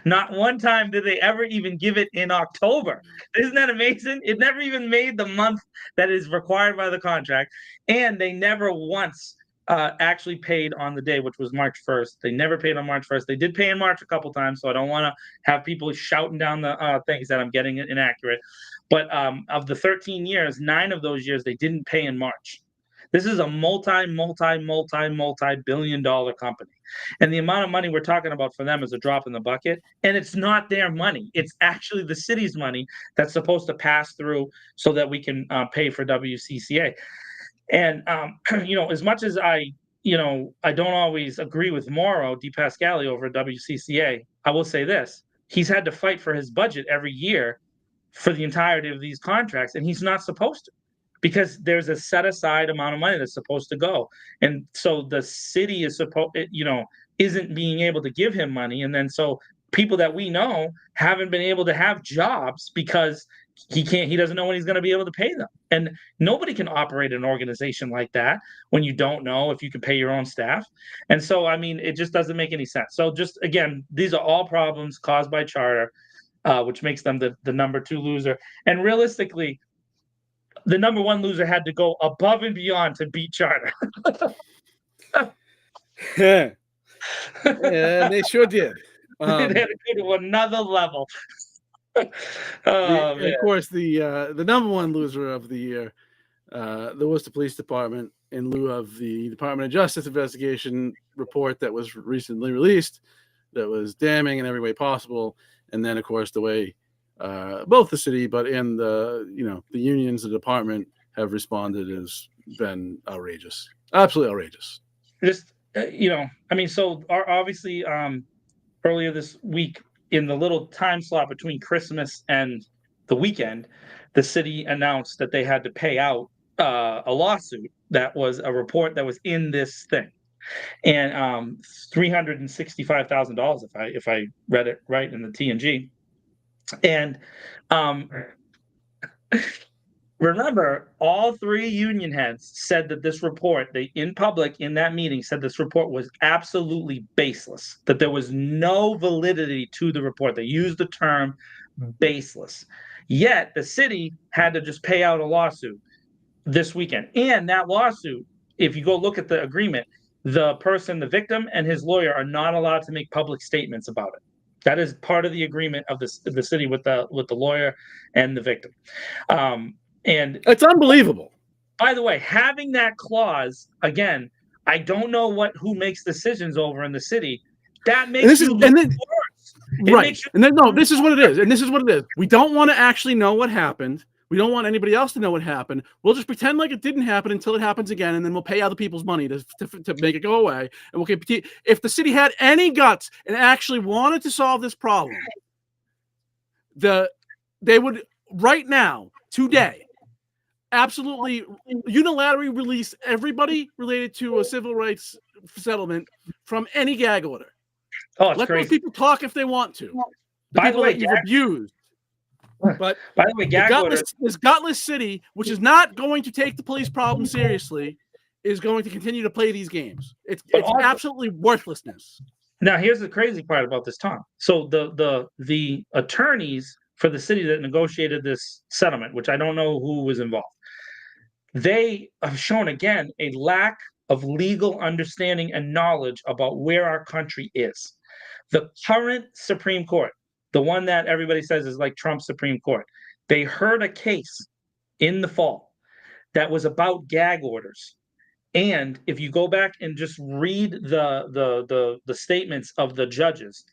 Not one time did they ever even give it in October. Isn't that amazing? It never even made the month that is required by the contract. And they never once actually paid on the day, which was March 1st. They never paid on March 1st. They did pay in March a couple times, so I don't want to have people shouting down the things that I'm getting inaccurate. But of the 13 years, 9 of those years, they didn't pay in March. This is a multi-billion dollar company. And the amount of money we're talking about for them is a drop in the bucket. And it's not their money. It's actually the city's money that's supposed to pass through so that we can pay for WCCA. And, as much as I don't always agree with Mauro Di Pascali over WCCA, I will say this. He's had to fight for his budget every year for the entirety of these contracts, and he's not supposed to, because there's a set aside amount of money that's supposed to go. And so the city is isn't being able to give him money. And then so people that we know haven't been able to have jobs because he doesn't know when he's going to be able to pay them. And nobody can operate an organization like that when you don't know if you can pay your own staff. And so, I mean, it just doesn't make any sense. So just, again, these are all problems caused by charter, which makes them the number 2 loser. And realistically, the number 1 loser had to go above and beyond to beat charter. Yeah, they sure did. They had to go to another level. Of course, the number 1 loser of the year, the Worcester Police Department, in lieu of the Department of Justice investigation report that was recently released, that was damning in every way possible, and then, of course, the way both the city, but and the unions, the department have responded has been outrageous, absolutely outrageous. Just so obviously, earlier this week, in the little time slot between Christmas and the weekend, the city announced that they had to pay out a lawsuit that was a report that was in this thing, and $365,000 if I read it right in the TNG. And remember, all 3 union heads said that this report, they in public in that meeting said this report was absolutely baseless, that there was no validity to the report. They used the term baseless. Yet the city had to just pay out a lawsuit this weekend. And that lawsuit, if you go look at the agreement, the victim and his lawyer are not allowed to make public statements about it. That is part of the agreement of the city with the lawyer and the victim. And it's unbelievable. By the way, having that clause, again, I don't know who makes decisions over in the city. That makes you look worse. Right. And then, no, this is what it is. And this is what it is. We don't want to actually know what happened. We don't want anybody else to know what happened. We'll just pretend like it didn't happen until it happens again, and then we'll pay other people's money to make it go away. And we'll continue. If the city had any guts and actually wanted to solve this problem, they would right now, today, absolutely unilaterally release everybody related to a civil rights settlement from any gag order. Oh, it's Let crazy. those people talk if they want to. By the way, you've abused. But by the way, this gutless city, which is not going to take the police problem seriously, is going to continue to play these games. It's absolutely worthlessness. Now, here's the crazy part about this, Tom. So the attorneys for the city that negotiated this settlement, which I don't know who was involved, they have shown, again, a lack of legal understanding and knowledge about where our country is. The current Supreme Court, the one that everybody says is like Trump's Supreme Court, they heard a case in the fall that was about gag orders. And if you go back and just read the statements of the judges,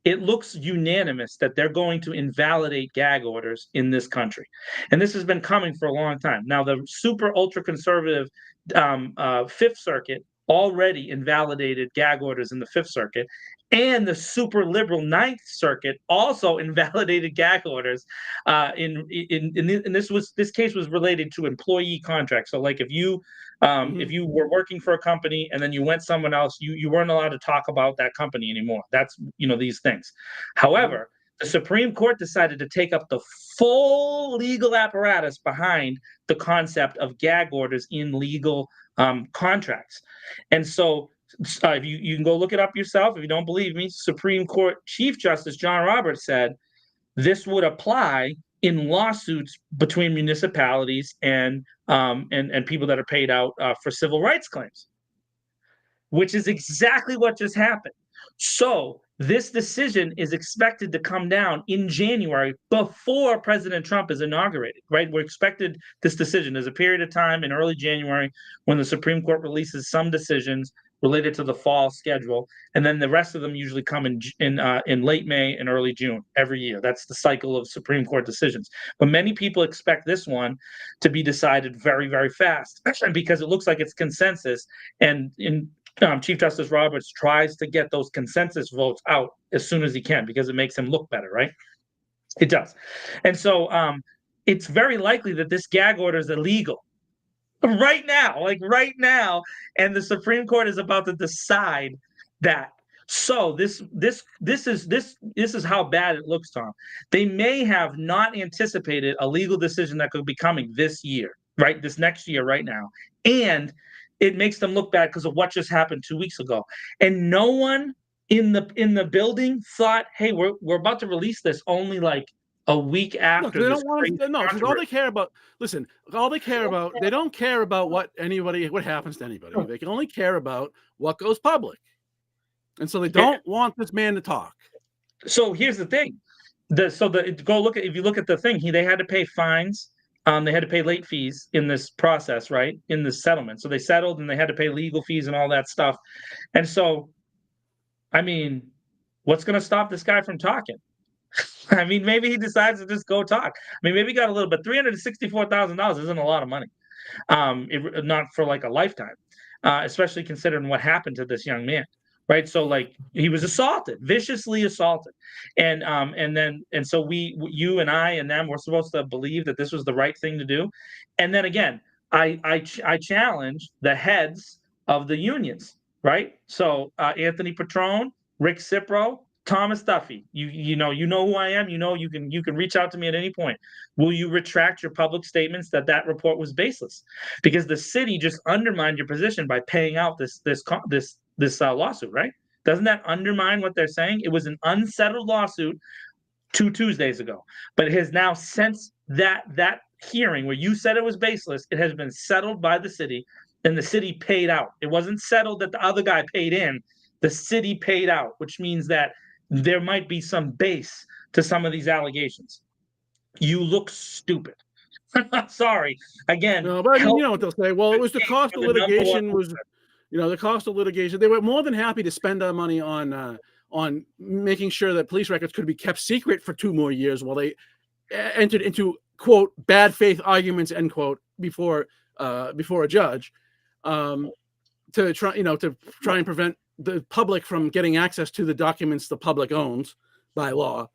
it looks unanimous that they're going to invalidate gag orders in this country. And this has been coming for a long time. Now, the super ultra conservative Fifth Circuit already invalidated gag orders in the Fifth Circuit. And the super liberal Ninth Circuit also invalidated gag orders. This case was related to employee contracts. So, like if you were working for a company and then you went somewhere else, you weren't allowed to talk about that company anymore. That's these things. However, the Supreme Court decided to take up the full legal apparatus behind the concept of gag orders in legal contracts, and so if you can go look it up yourself if you don't believe me. Supreme Court Chief Justice John Roberts said this would apply in lawsuits between municipalities and people that are paid out for civil rights claims, which is exactly what just happened. So this decision is expected to come down in January before President Trump is inaugurated, right? We're expected this decision. There's a period of time in early January when the Supreme Court releases some decisions related to the fall schedule, and then the rest of them usually come in late May and early June every year. That's the cycle of Supreme Court decisions. But many people expect this one to be decided very, very fast because it looks like it's consensus, and Chief Justice Roberts tries to get those consensus votes out as soon as he can because it makes him look better, right? It does. And so it's very likely that this gag order is illegal right now, and the Supreme Court is about to decide that. So this is how bad it looks, Tom. They may have not anticipated a legal decision that could be coming this year, right? This next year, right now, and it makes them look bad because of what just happened 2 weeks ago. And no one in the building thought, hey, we're about to release this only like a week after. No, they don't want to. No, because all they care about. Listen, all they care about. They don't care about what happens to anybody. They can only care about what goes public, and so they don't want this man to talk. So here's the thing. If you look at the thing, they had to pay fines. They had to pay late fees in this process, right? In this settlement. So they settled and they had to pay legal fees and all that stuff. And so, I mean, what's going to stop this guy from talking? I mean, maybe he decides to just go talk. I mean, maybe he got a little, but $364,000 isn't a lot of money. Not for like a lifetime, especially considering what happened to this young man. Right. So like he was assaulted, viciously assaulted. And so you and I and them were supposed to believe that this was the right thing to do. And then again, I challenge the heads of the unions. Right. So Anthony Petrone, Rick Cipro, Thomas Duffy, you know who I am. You can reach out to me at any point. Will you retract your public statements that report was baseless? Because the city just undermined your position by paying out this lawsuit, right? Doesn't that undermine what they're saying? It was an unsettled lawsuit 2 Tuesdays ago, but it has now, since that hearing where you said it was baseless, it has been settled by the city, and the city paid out. It wasn't settled that the other guy paid in. The city paid out, which means that there might be some base to some of these allegations. You look stupid. Sorry. Again, no, but I mean, you know what they'll say. Well, it was the cost of litigation was. The cost of litigation. They were more than happy to spend our money on making sure that police records could be kept secret for 2 more years while they entered into, quote, bad faith arguments, end quote, before a judge, to try and prevent the public from getting access to the documents the public owns by law.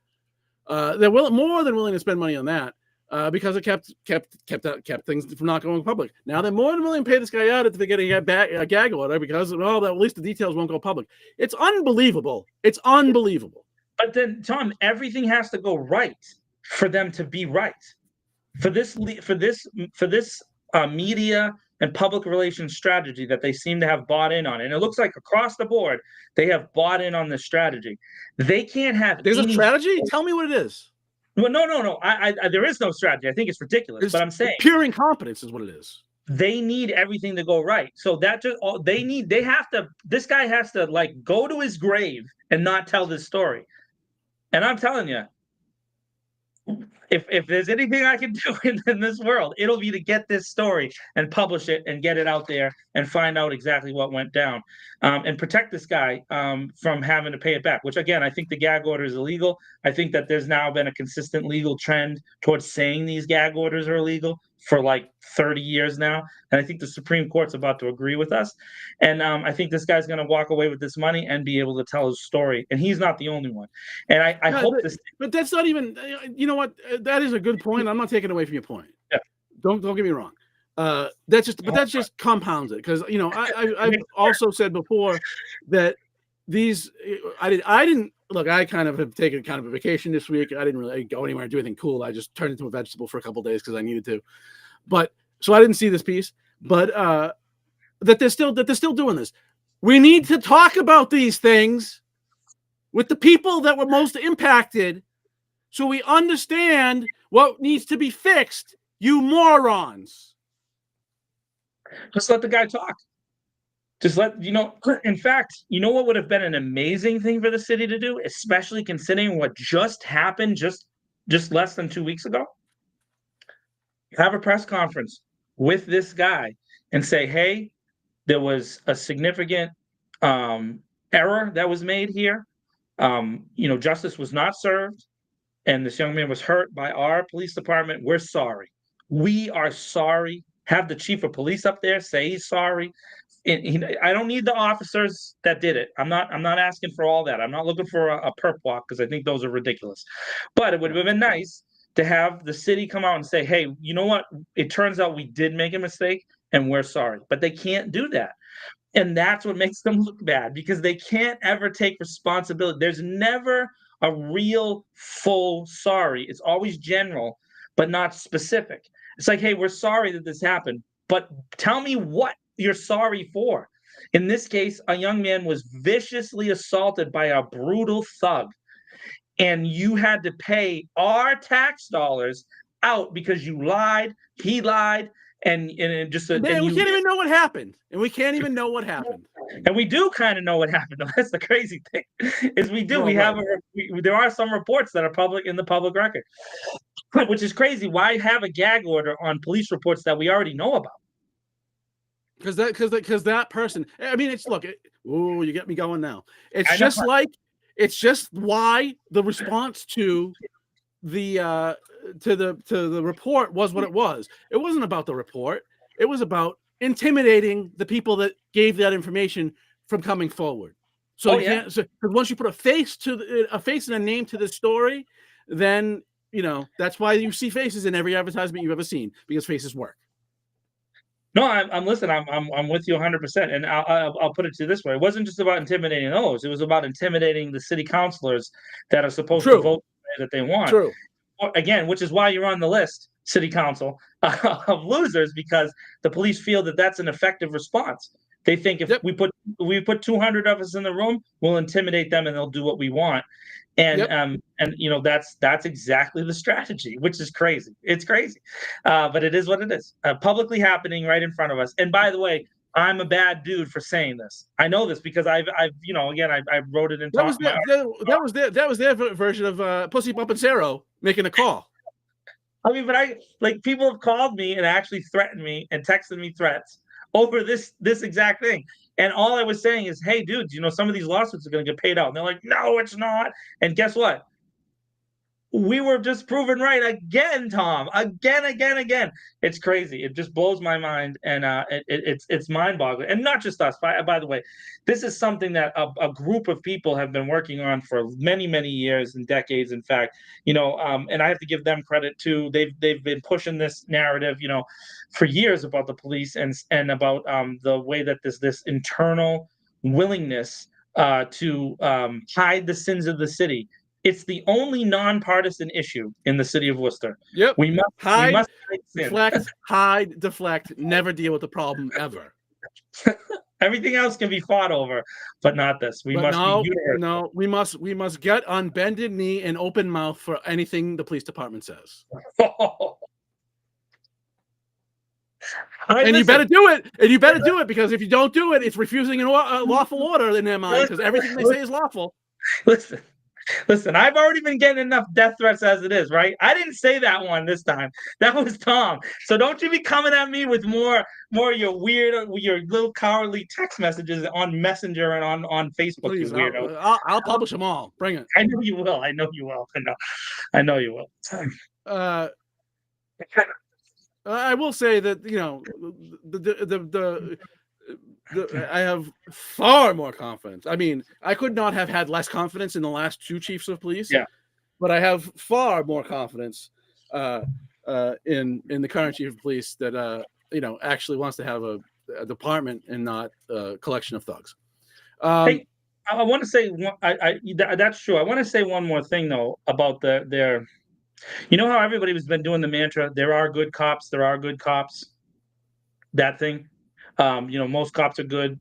They're more than willing to spend money on that. Because it kept things from not going public. Now they're more than willing to pay this guy out if they get a gag order because at least the details won't go public. It's unbelievable. It's unbelievable. But then, Tom, everything has to go right for them to be right. For this media and public relations strategy that they seem to have bought in on, and it looks like across the board they have bought in on this strategy. They can't have. There's a strategy. Tell me what it is. Well, no. There is no strategy. I think it's ridiculous. But I'm saying pure incompetence is what it is. They need everything to go right. So this guy has to like go to his grave and not tell this story. And I'm telling you, if there's anything I can do in this world, it'll be to get this story and publish it and get it out there and find out exactly what went down, and protect this guy from having to pay it back, which again, I think the gag order is illegal. I think that there's now been a consistent legal trend towards saying these gag orders are illegal for like 30 years now. And I think the Supreme Court's about to agree with us. And I think this guy's going to walk away with this money and be able to tell his story. And he's not the only one. And I hope this. But that's not even, you know what? That is a good point. I'm not taking away from your point. Yeah. Don't get me wrong. That just compounds it. Because, I've also said before that I didn't look, I kind of have taken kind of a vacation this week. I didn't really go anywhere and do anything cool. I just turned into a vegetable for a couple of days because I needed to. But so I didn't see this piece. But that they're still doing this. We need to talk about these things with the people that were most impacted so we understand what needs to be fixed, you morons. Just let the guy talk. Just let, in fact, you know what would have been an amazing thing for the city to do, especially considering what just happened just less than 2 weeks ago? Have a press conference with this guy and say, hey, there was a significant error that was made here. Justice was not served, and this young man was hurt by our police department. We're sorry. We are sorry. Have the chief of police up there say he's sorry. I don't need the officers that did it. I'm not asking for all that. I'm not looking for a perp walk because I think those are ridiculous. But it would have been nice to have the city come out and say, hey, you know what? It turns out we did make a mistake and we're sorry. But they can't do that. And that's what makes them look bad, because they can't ever take responsibility. There's never a real full sorry. It's always general, but not specific. It's like, hey, we're sorry that this happened, but tell me what you're sorry for. In this case, a young man was viciously assaulted by a brutal thug, and you had to pay our tax dollars out because you lied, he lied, and it just we can't even know what happened. And we can't even know what happened. And we do kind of know what happened. That's the crazy thing, is we do. There are some reports that are public in the public record, which is crazy. Why have a gag order on police reports that we already know about? Because that person. I mean, you get me going now. It's just why the response to the report was what it was. It wasn't about the report. It was about intimidating the people that gave that information from coming forward. So once you put a face and a name to the story, then that's why you see faces in every advertisement you've ever seen, because faces work. No, I'm listening. I'm with you 100%. And I'll put it to you this way: it wasn't just about intimidating those; it was about intimidating the city councilors that are supposed to vote the way that they want. True. Again, which is why you're on the list, city council, of losers, because the police feel that that's an effective response. They think if we put 200 of us in the room, we'll intimidate them and they'll do what we want. And that's exactly the strategy, which is crazy. It's crazy, but it is what it is. Publicly happening right in front of us. And by the way, I'm a bad dude for saying this. I know this because I wrote it in. That was their version of Pussy Bumpin' Sarah making a call. I mean, but people have called me and actually threatened me and texted me threats over this exact thing. And all I was saying is, hey, dudes, some of these lawsuits are going to get paid out. And they're like, no, it's not. And guess what? We were just proven right again, Tom. Again. It's crazy. It just blows my mind, and it's mind-boggling. And not just us. By the way, this is something that a group of people have been working on for many, many years and decades. In fact, and I have to give them credit too. They've been pushing this narrative, for years about the police and about the way that this internal willingness to hide the sins of the city. It's the only nonpartisan issue in the city of Worcester. Yep. We must deflect, never deal with the problem ever. Everything else can be fought over, but not this. We must get on bended knee and open mouth for anything the police department says. You better do it. And you better do it, because if you don't do it, it's refusing a lawful order in their mind, because everything they say is lawful. Listen, I've already been getting enough death threats as it is, right? I didn't say that one this time. That was Tom. So don't you be coming at me with more your weird, your little cowardly text messages on Messenger and on Facebook. Please, you weirdo. I'll publish them all. Bring it. I know you will. I know you will. I will say that I have far more confidence. I mean, I could not have had less confidence in the last two chiefs of police. Yeah. But I have far more confidence in the current chief of police that actually wants to have a department and not a collection of thugs. Hey, I want to say that's true. I want to say one more thing though about their. You know how everybody has been doing the mantra, there are good cops, that thing. Most cops are good.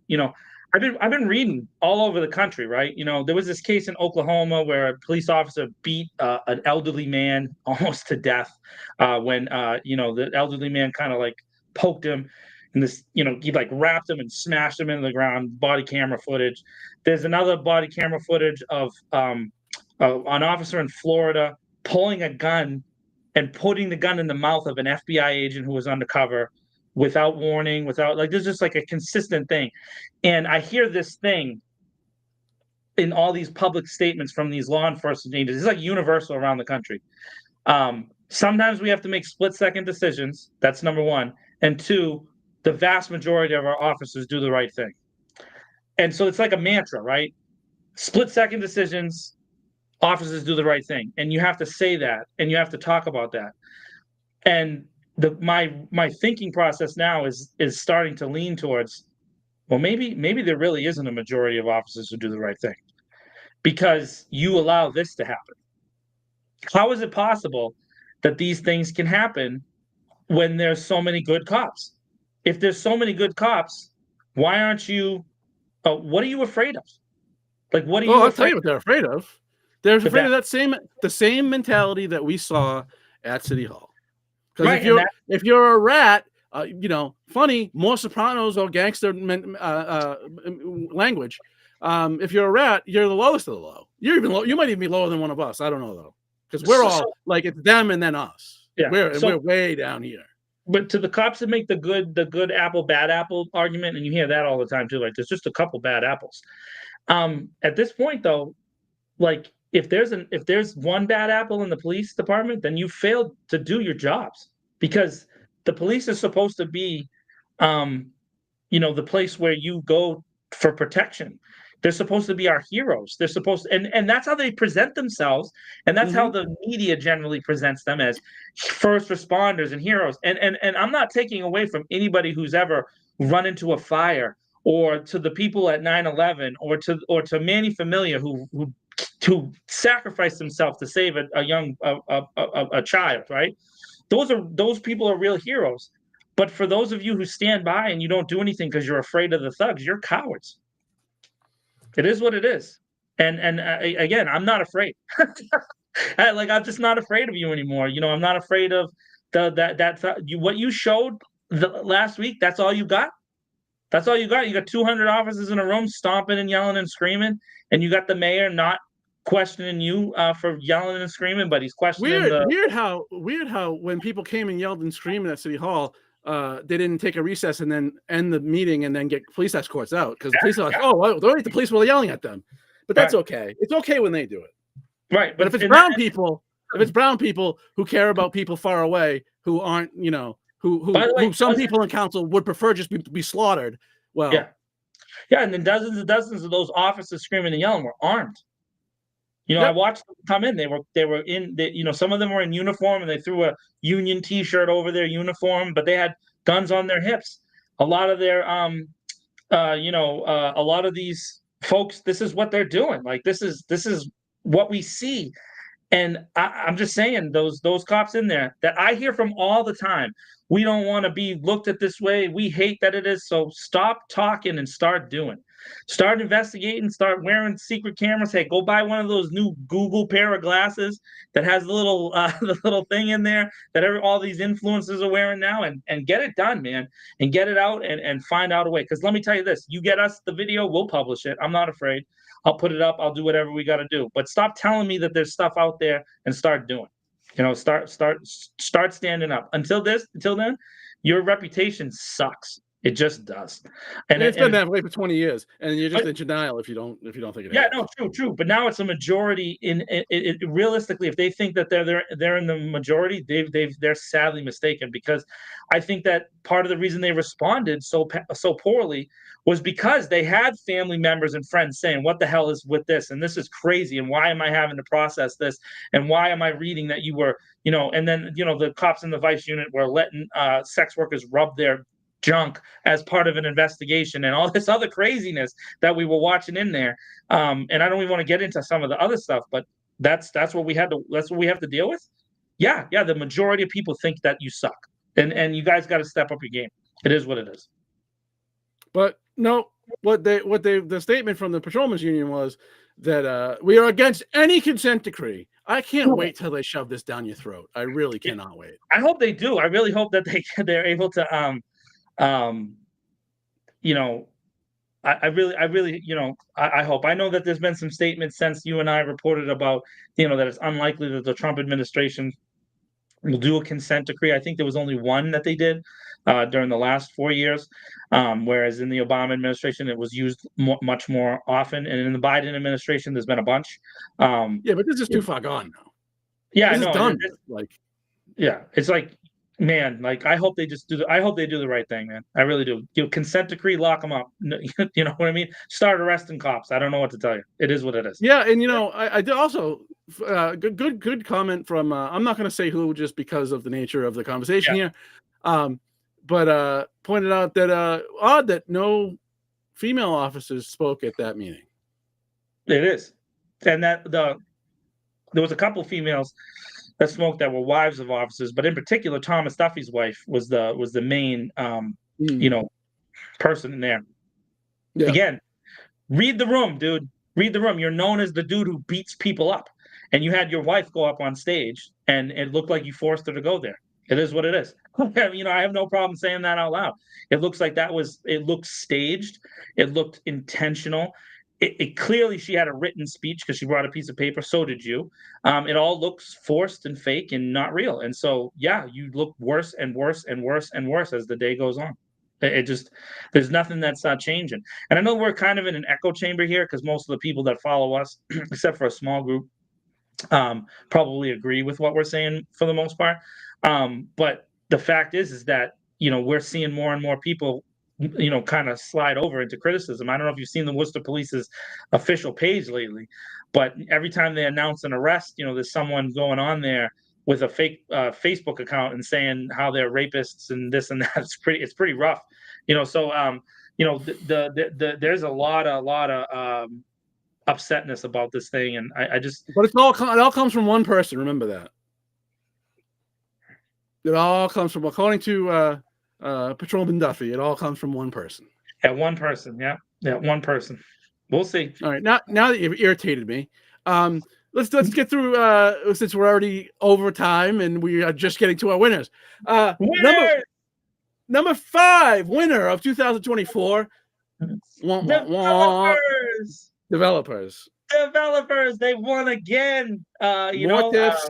I've been reading all over the country, right? There was this case in Oklahoma where a police officer beat an elderly man almost to death when the elderly man kind of like poked him, and he like wrapped him and smashed him into the ground. Body camera footage. There's another body camera footage of an officer in Florida pulling a gun and putting the gun in the mouth of an FBI agent who was undercover without warning, without like there's just like a consistent thing. And I hear this thing in all these public statements from these law enforcement agencies. It's like universal around the country. Sometimes we have to make split-second decisions. That's number one. And two, the vast majority of our officers do the right thing. And so it's like a mantra, right? Split-second decisions, officers do the right thing. And you have to say that, and you have to talk about that. And my thinking process now is starting to lean towards, well, maybe there really isn't a majority of officers who do the right thing, because you allow this to happen. How is it possible that these things can happen when there's so many good cops? If there's so many good cops, why aren't you? What are you afraid of? Like, what are you? I'll tell you what they're afraid of. They're afraid of the same mentality that we saw at City Hall. Because Right, if you're a rat, funny, more Sopranos or gangster language. If you're a rat, you're the lowest of the low. You're even low. You might even be lower than one of us. I don't know though, because we're all like it's them and then us. Yeah, we're way down here. But to the cops that make the good apple, bad apple argument, and you hear that all the time too. Like, there's just a couple bad apples. At this point, though, like if there's one bad apple in the police department, then you failed to do your jobs, because the police is supposed to be, the place where you go for protection. They're supposed to be our heroes. They're supposed to, and that's how they present themselves, and that's how the media generally presents them, as first responders and heroes. And I'm not taking away from anybody who's ever run into a fire, or to the people at 9/11, or to Manny Familia who sacrificed himself to save a young child, right? Those people are real heroes. But for those of you who stand by and you don't do anything because you're afraid of the thugs, you're cowards. It is what it is. And again, I'm not afraid. I'm just not afraid of you anymore. I'm not afraid of what you showed last week. That's all you got. That's all you got. You got 200 officers in a room stomping and yelling and screaming, and you got the mayor not questioning you for yelling and screaming, but he's questioning weird how when people came and yelled and screamed at City Hall, they didn't take a recess and then end the meeting and then get police escorts out, because the police are like, the police were yelling at them. But that's okay. It's okay when they do it. Right. But if it's brown people who care about people far away, who aren't, who some people in council would prefer just to be slaughtered. Well, yeah, and then dozens and dozens of those officers screaming and yelling were armed. I watched them come in. They were in. Some of them were in uniform, and they threw a Union T-shirt over their uniform, but they had guns on their hips. A lot of their, a lot of these folks, this is what they're doing. Like, this is what we see. And I'm just saying, those cops in there that I hear from all the time, we don't want to be looked at this way. We hate that it is. So stop talking and start doing. Start investigating. Start wearing secret cameras. Hey, go buy one of those new Google pair of glasses that has the little thing in there that all these influencers are wearing now, and get it done, man, and get it out and find out a way. Because let me tell you this: you get us the video, we'll publish it. I'm not afraid. I'll put it up. I'll do whatever we got to do. But stop telling me that there's stuff out there, and start doing. Start standing up. Until then, your reputation sucks. It just does. And it's been that way for 20 years, and you're just in denial if you don't think it. Yeah, no, true. But now it's a majority. Realistically, if they think that they're in the majority, they're sadly mistaken, because I think that part of the reason they responded so poorly was because they had family members and friends saying, "What the hell is with this? And this is crazy. And why am I having to process this? And why am I reading that you were, And then the cops in the vice unit were letting sex workers rub their junk as part of an investigation, and all this other craziness that we were watching in there. And I don't even want to get into some of the other stuff, but that's what we have to deal with. Yeah. The majority of people think that you suck, and you guys got to step up your game. It is what it is. But no, the statement from the patrolmen's union was that we are against any consent decree. I can't wait till they shove this down your throat. I really cannot wait. I hope they do. I really hope that they're able to you know, I really, I hope. I know that there's been some statements since you and I reported about, that it's unlikely that the Trump administration will do a consent decree. I think there was only one that they did during the last 4 years, whereas in the Obama administration it was used much more often, and in the Biden administration there's been a bunch. Yeah, but this is too far gone now. Yeah, this I know. Is done. Like, yeah, it's like, man, like I hope they just do. I hope they do the right thing, man. I really do. Consent decree, lock them up. You know what I mean? Start arresting cops. I don't know what to tell you. It is what it is. Yeah, and I did also good comment from I'm not going to say who just because of the nature of the conversation here, but pointed out that odd that no female officers spoke at that meeting. It is, and that there was a couple females that smoked that were wives of officers, but in particular, Thomas Duffy's wife was the main person in there. Yeah. Again, read the room, dude. Read the room. You're known as the dude who beats people up, and you had your wife go up on stage, and it looked like you forced her to go there. It is what it is. I have no problem saying that out loud. It looks like it looked staged. It looked intentional. It clearly she had a written speech because she brought a piece of paper. So did you. It all looks forced and fake and not real. And so, yeah, you look worse and worse and worse and worse as the day goes on. There's nothing that's not changing. And I know we're kind of in an echo chamber here because most of the people that follow us, except for a small group, probably agree with what we're saying for the most part. But the fact is that, we're seeing more and more people kind of slide over into criticism. I don't know if you've seen the Worcester Police's official page lately, but every time they announce an arrest, there's someone going on there with a fake Facebook account and saying how they're rapists and this and that. It's pretty rough, So there's a lot of upsetness about this thing, and I just. But it all comes from one person. Remember that. It all comes from, according to Patrolman Duffy, it all comes from one person. Yeah, one person. Yeah, one person. We'll see. All right, now that you've irritated me, let's get through since we're already over time and we are just getting to our winners. Number 5 winner of 2024. Developers. They won again. More tips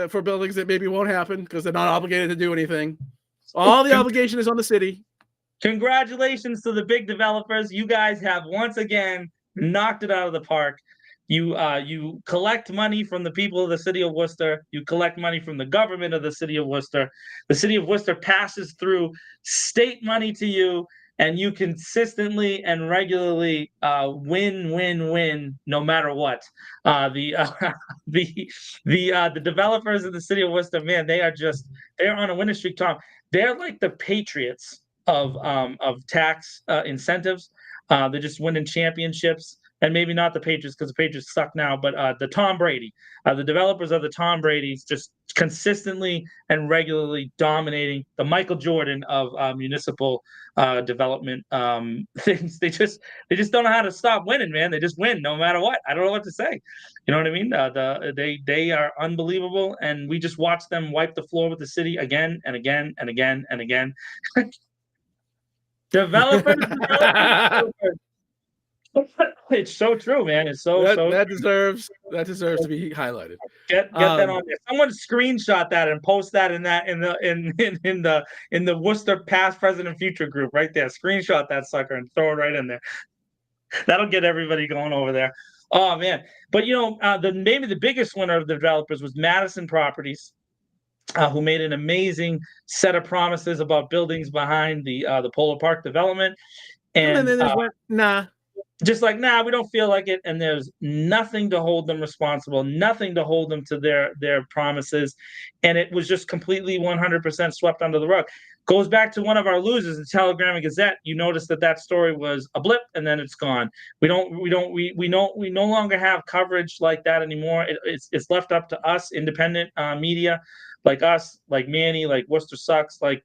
for buildings that maybe won't happen because they're not obligated to do anything. All the obligation is on the city. Congratulations to the big developers. You guys have once again knocked it out of the park. You collect money from the people of the city of Worcester. You collect money from the government of the city of Worcester. The city of Worcester passes through state money to you, and you consistently and regularly win no matter what. The developers of the city of Worcester, man, they're on a winning streak, Tom. They're like the Patriots of tax incentives. They're just winning championships. And maybe not the Patriots because the Patriots suck now, but the Tom Brady, the developers of the Tom Brady's, just consistently and regularly dominating the Michael Jordan of municipal development things. They just don't know how to stop winning, man. They just win no matter what. I don't know what to say. You know what I mean? They are unbelievable, and we just watch them wipe the floor with the city again and again and again and again. Developers. It's so true, man. It's that deserves to be highlighted. Get that on there. Someone screenshot that and post that in the Worcester past, present, and future group right there. Screenshot that sucker and throw it right in there. That'll get everybody going over there. Oh man! But maybe the biggest winner of the developers was Madison Properties, who made an amazing set of promises about buildings behind the Polo Park development, and then nah. Just like, we don't feel like it. And there's nothing to hold them responsible, nothing to hold them to their promises. And it was just completely 100% swept under the rug. Goes back to one of our losers, the Telegram and Gazette. You notice that story was a blip and then it's gone. We no longer have coverage like that anymore. It's left up to us, independent media, like us, like Manny, like Worcester Sucks, like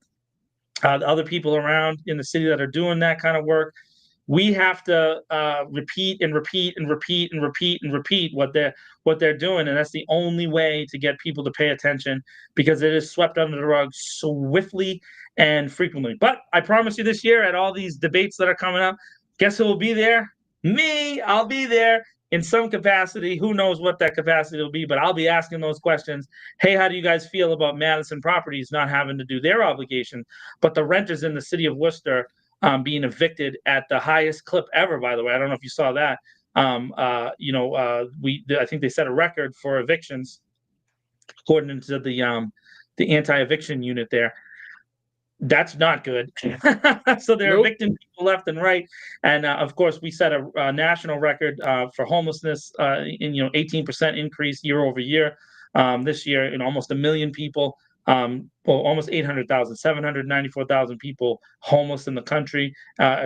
the other people around in the city that are doing that kind of work. we have to repeat and repeat and repeat and repeat and repeat what they're doing, and that's the only way to get people to pay attention, because it is swept under the rug swiftly and frequently. But I promise you, this year at all these debates that are coming up, guess who will be there? Me. I'll be there in some capacity. Who knows what that capacity will be, but I'll be asking those questions. Hey, how do you guys feel about Madison Properties not having to do their obligation, but the renters in the city of Worcester being evicted at the highest clip ever? By the way, I don't know if you saw that. I think they set a record for evictions according to the anti-eviction unit there. That's not good. So they're evicting people left and right, and of course, we set a national record for homelessness in 18% increase year over year. This year, almost 1 million people, almost 800,000, 794,000 people homeless in the country,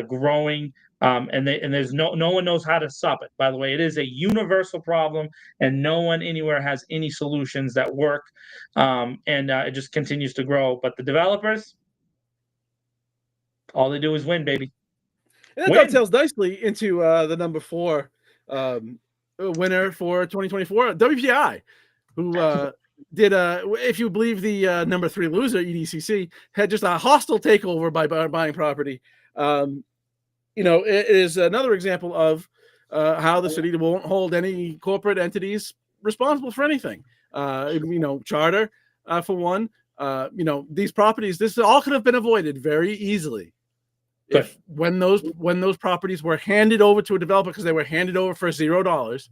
growing. And there's no one knows how to stop it. By the way, it is a universal problem, and no one anywhere has any solutions that work. And it just continues to grow. But the developers, all they do is win, baby. And that dovetails nicely into the number 4 winner for 2024, WPI, who did, if you believe the number 3 loser, EDCC, had just a hostile takeover by buying property. It is another example of how the city won't hold any corporate entities responsible for anything. Charter, for one. These properties, this all could have been avoided very easily if when those properties were handed over to a developer, because they were handed over for $0,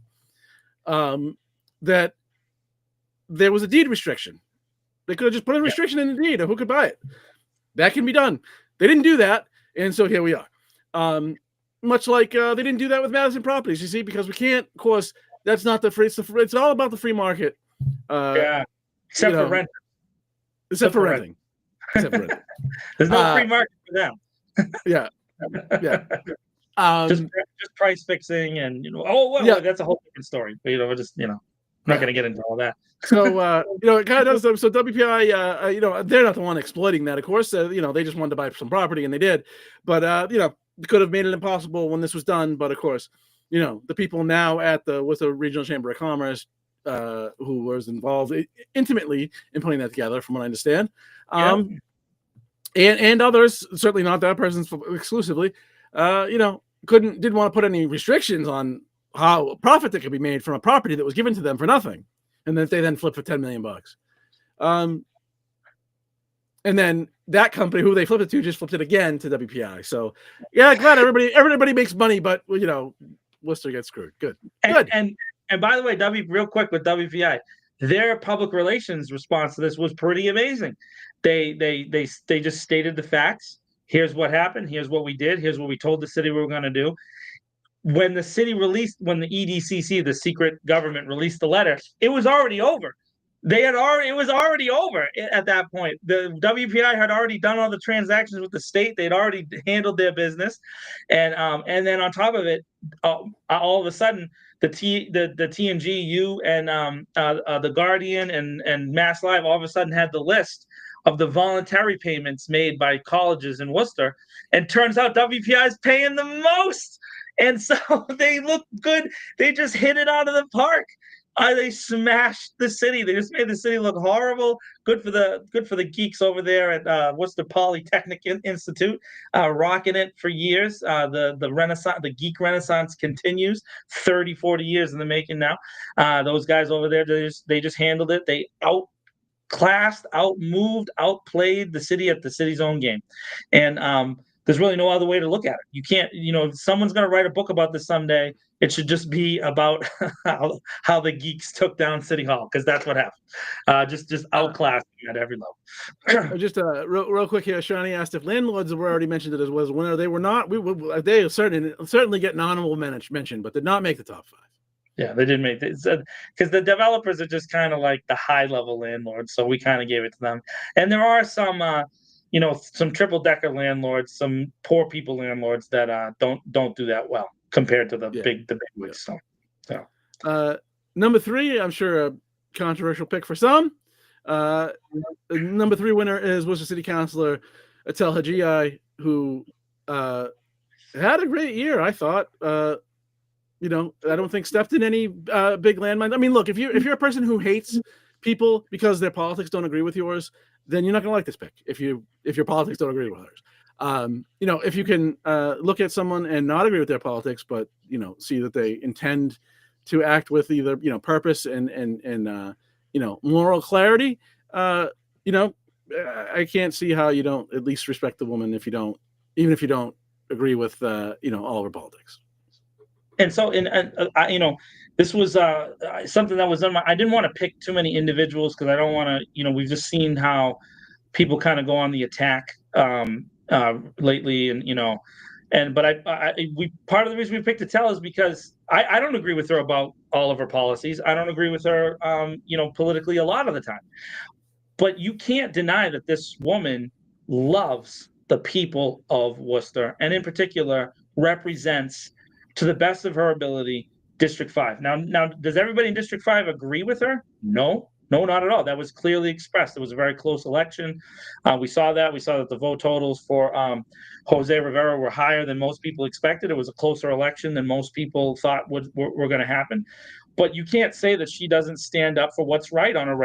that there was a deed restriction. They could have just put a restriction in the deed of who could buy it. That can be done. They didn't do that, and so here we are. Much like they didn't do that with Madison Properties, you see, because we can't. Of course, that's not the free. It's all about the free market. Except for rent. Except for renting. There's no free market for them. Yeah. Just price fixing, and that's a whole different story. But I'm not going to get into all that. So it kind of does. So WPI, they're not the one exploiting that, of course. They just wanted to buy some property, and they did. But could have made it impossible when this was done. But of course, the people now with the Regional Chamber of Commerce, who was involved intimately in putting that together, from what I understand. And others, certainly not that person exclusively, didn't want to put any restrictions on how profit that could be made from a property that was given to them for nothing, and that they then flip for $10 million. And then that company who they flipped it to just flipped it again to WPI. So glad everybody makes money, but Worcester gets screwed. Good. And by the way, real quick with WPI, their public relations response to this was pretty amazing. They just stated the facts. Here's what happened. Here's what we did. Here's what we told the city we were going to do. When the EDCC, the secret government, released the letter, it was already over. It was already over at that point. The WPI had already done all the transactions with the state. They'd already handled their business, and then on top of it, all of a sudden, the TNG, and the Guardian and Mass Live all of a sudden had the list of the voluntary payments made by colleges in Worcester, and turns out WPI is paying the most, and so they look good. They just hit it out of the park. They smashed the city. They just made the city look horrible. Good for the geeks over there at Worcester Polytechnic Institute, rocking it for years. The Renaissance, the geek Renaissance continues. 30, 40 years in the making now. Those guys over there, they just handled it. They outclassed, outmoved, outplayed the city at the city's own game, and there's really no other way to look at it. You can't, if someone's going to write a book about this someday, it should just be about how the geeks took down City Hall, because that's what happened. Just outclassed at every level. Just real quick here, Shani asked if landlords were already mentioned it as was a winner. They were not. They certainly get an honorable mention, but did not make the top 5. Yeah, they didn't make it, because the developers are just kind of like the high level landlords, so we kind of gave it to them. And there are some some triple decker landlords, some poor people landlords that don't do that well compared to the big wigs. So number 3, I'm sure a controversial pick for some. Number 3 winner is Worcester City Councilor Atel Hajii, who had a great year, I thought. You know, I don't think stepped in any big landmines. I mean, look, if you're a person who hates people because their politics don't agree with yours, then you're not going to like this pick. If your politics don't agree with hers, you know, if you can look at someone and not agree with their politics, but you know, see that they intend to act with either purpose and moral clarity, you know, I can't see how you don't at least respect the woman if you don't, even if you don't agree with all of her politics. And so, this was something that was on my. I didn't want to pick too many individuals because I don't want to. We've just seen how people kind of go on the attack lately, but we part of the reason we picked Attell is because I don't agree with her about all of her policies. I don't agree with her, politically a lot of the time. But you can't deny that this woman loves the people of Worcester, and in particular represents, to the best of her ability, District 5. Now, does everybody in District 5 agree with her? No, not at all. That was clearly expressed. It was a very close election. We saw that. We saw that the vote totals for Jose Rivera were higher than most people expected. It was a closer election than most people thought were going to happen. But you can't say that she doesn't stand up for what's right on a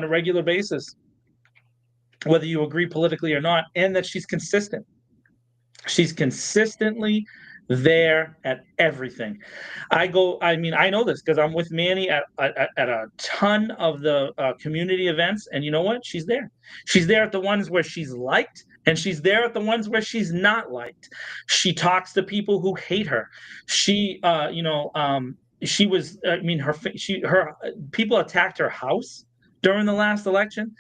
regular basis, whether you agree politically or not, and that she's consistent. She's consistently there at everything. I know this because I'm with Manny at a ton of the community events, and you know what? She's there. She's there at the ones where she's liked, and she's there at the ones where she's not liked. She talks to people who hate her. She, she was. I mean, her people attacked her house during the last election.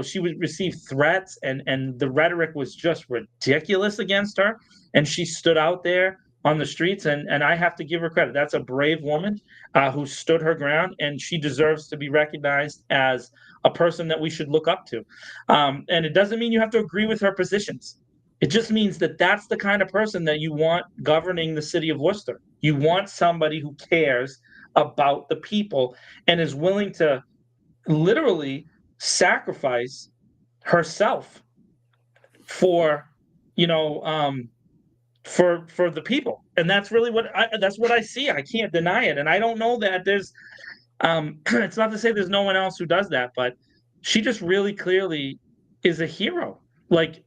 She would receive threats, and the rhetoric was just ridiculous against her. And she stood out there on the streets, and I have to give her credit. That's a brave woman who stood her ground, and she deserves to be recognized as a person that we should look up to. And it doesn't mean you have to agree with her positions. It just means that that's the kind of person that you want governing the city of Worcester. You want somebody who cares about the people and is willing to literally sacrifice herself for for the people. And that's really what I see. I can't deny it. And I don't know that there's it's not to say there's no one else who does that, but she just really clearly is a hero. Like,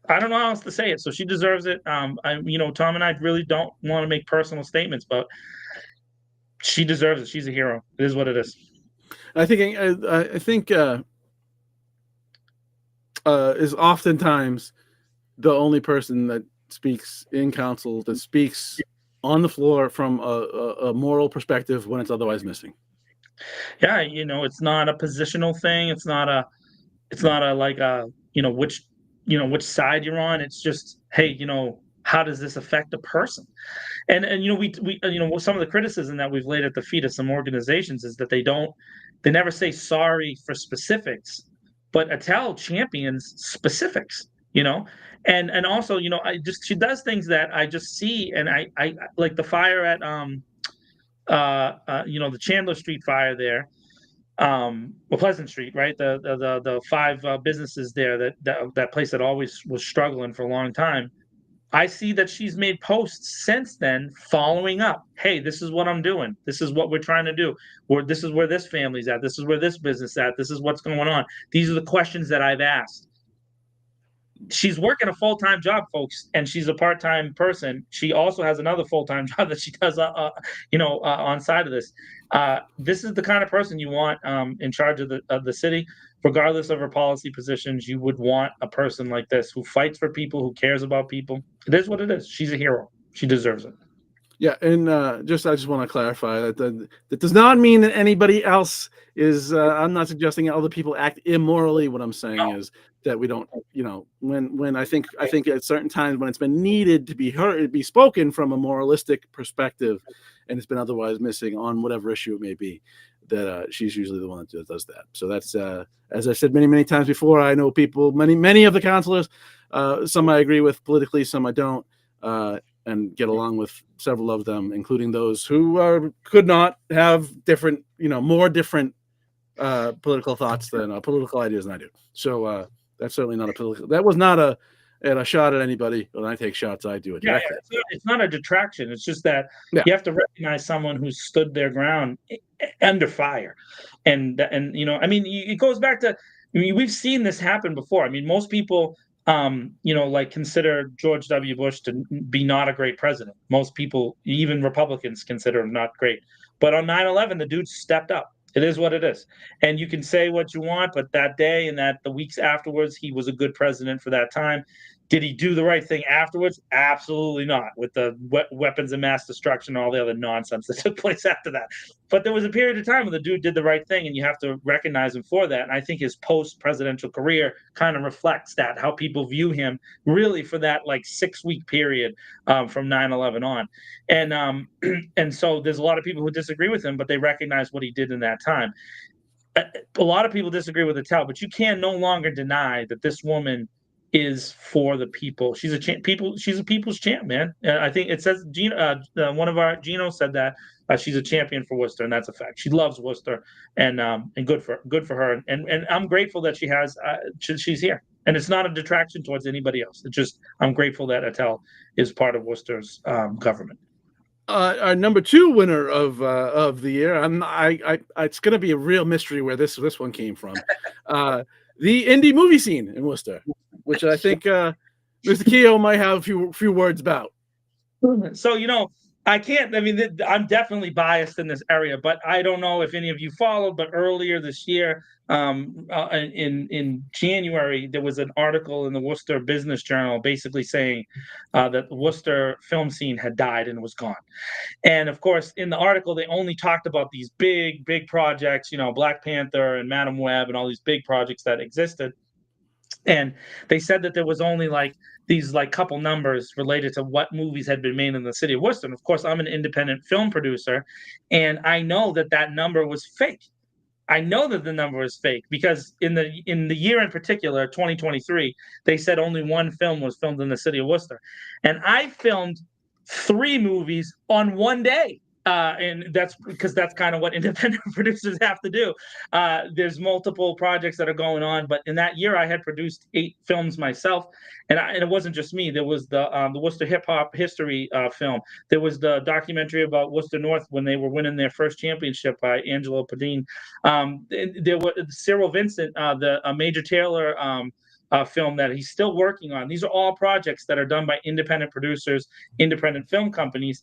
I don't know how else to say it. So she deserves it. Tom and I really don't want to make personal statements, but she deserves it. She's a hero. It is what it is. I think is oftentimes the only person that speaks in council, that speaks on the floor from a moral perspective when it's otherwise missing. Yeah, it's not a positional thing. It's not a like which side you're on. It's just, hey, how does this affect a person? And we some of the criticism that we've laid at the feet of some organizations is that they never say sorry for specifics, but Attell champions specifics, and also, she does things that I just see, and I like the fire at the Chandler Street fire there, Pleasant Street, right? The five businesses there, that place that always was struggling for a long time. I see that she's made posts since then following up. Hey, this is what I'm doing. This is what we're trying to do. This is where this family's at. This is where this business is at. This is what's going on. These are the questions that I've asked. She's working a full-time job, folks, and she's a part-time person. She also has another full-time job that she does, on side of this. This is the kind of person you want in charge of the city, regardless of her policy positions. You would want a person like this who fights for people, who cares about people. It is what it is. She's a hero. She deserves it. Yeah, and I just want to clarify that does not mean that anybody else is. I'm not suggesting other people act immorally. What I'm saying is that we don't, when I think at certain times when it's been needed to be heard, be spoken from a moralistic perspective, and it's been otherwise missing on whatever issue it may be, that she's usually the one that does that. So that's, as I've said many times before, I know people, many of the councilors, some I agree with politically, some I don't. And get along with several of them, including those who could not have different, more different political thoughts than political ideas than I do. So that's certainly not a political. That was not and a shot at anybody. When I take shots, I do it directly. It's not a detraction. It's just that Yeah. you have to recognize someone who's stood their ground under fire, and I mean, it goes back to. I mean, we've seen this happen before. I mean, most people, like consider George W. Bush to be not a great president. Most people, even Republicans, consider him not great. But on 9/11, the dude stepped up. It is what it is. And you can say what you want, but that day and the weeks afterwards, he was a good president for that time. Did he do the right thing afterwards? Absolutely not, with the weapons of mass destruction and all the other nonsense that took place after that. But there was a period of time when the dude did the right thing, and you have to recognize him for that. And I think his post-presidential career kind of reflects that, how people view him really for that like 6-week period from 9/11 on. And and so there's a lot of people who disagree with him, but they recognize what he did in that time. A lot of people disagree with Attell, but you can no longer deny that this woman is for the people. She's a She's a people's champ, man. I think it says one of our Gino said that she's a champion for Worcester, and that's a fact. She loves Worcester, and good for her. And I'm grateful that she's here. And it's not a detraction towards anybody else. It's just I'm grateful that Attell is part of Worcester's government. Our number 2 winner of the year, it's going to be a real mystery where this one came from. The indie movie scene in Worcester, which I think Mr. Keogh might have a few words about. So, I can't. I mean, I'm definitely biased in this area, but I don't know if any of you followed. But earlier this year, in January, there was an article in the Worcester Business Journal basically saying that the Worcester film scene had died and was gone. And of course, in the article, they only talked about these big projects, Black Panther and Madam Web and all these big projects that existed. And they said that there was only these couple numbers related to what movies had been made in the city of Worcester. And of course, I'm an independent film producer, and I know that number was fake. I know that the number is fake because in the year in particular, 2023, they said only one film was filmed in the city of Worcester, and I filmed 3 movies on one day. And that's because that's kind of what independent producers have to do. There's multiple projects that are going on, but in that year I had produced 8 films myself, and it wasn't just me. There was the Worcester hip hop history film. There was the documentary about Worcester North when they were winning their first championship by Angelo Padin. There was Cyril Vincent, the Major Taylor film that he's still working on. These are all projects that are done by independent producers, independent film companies.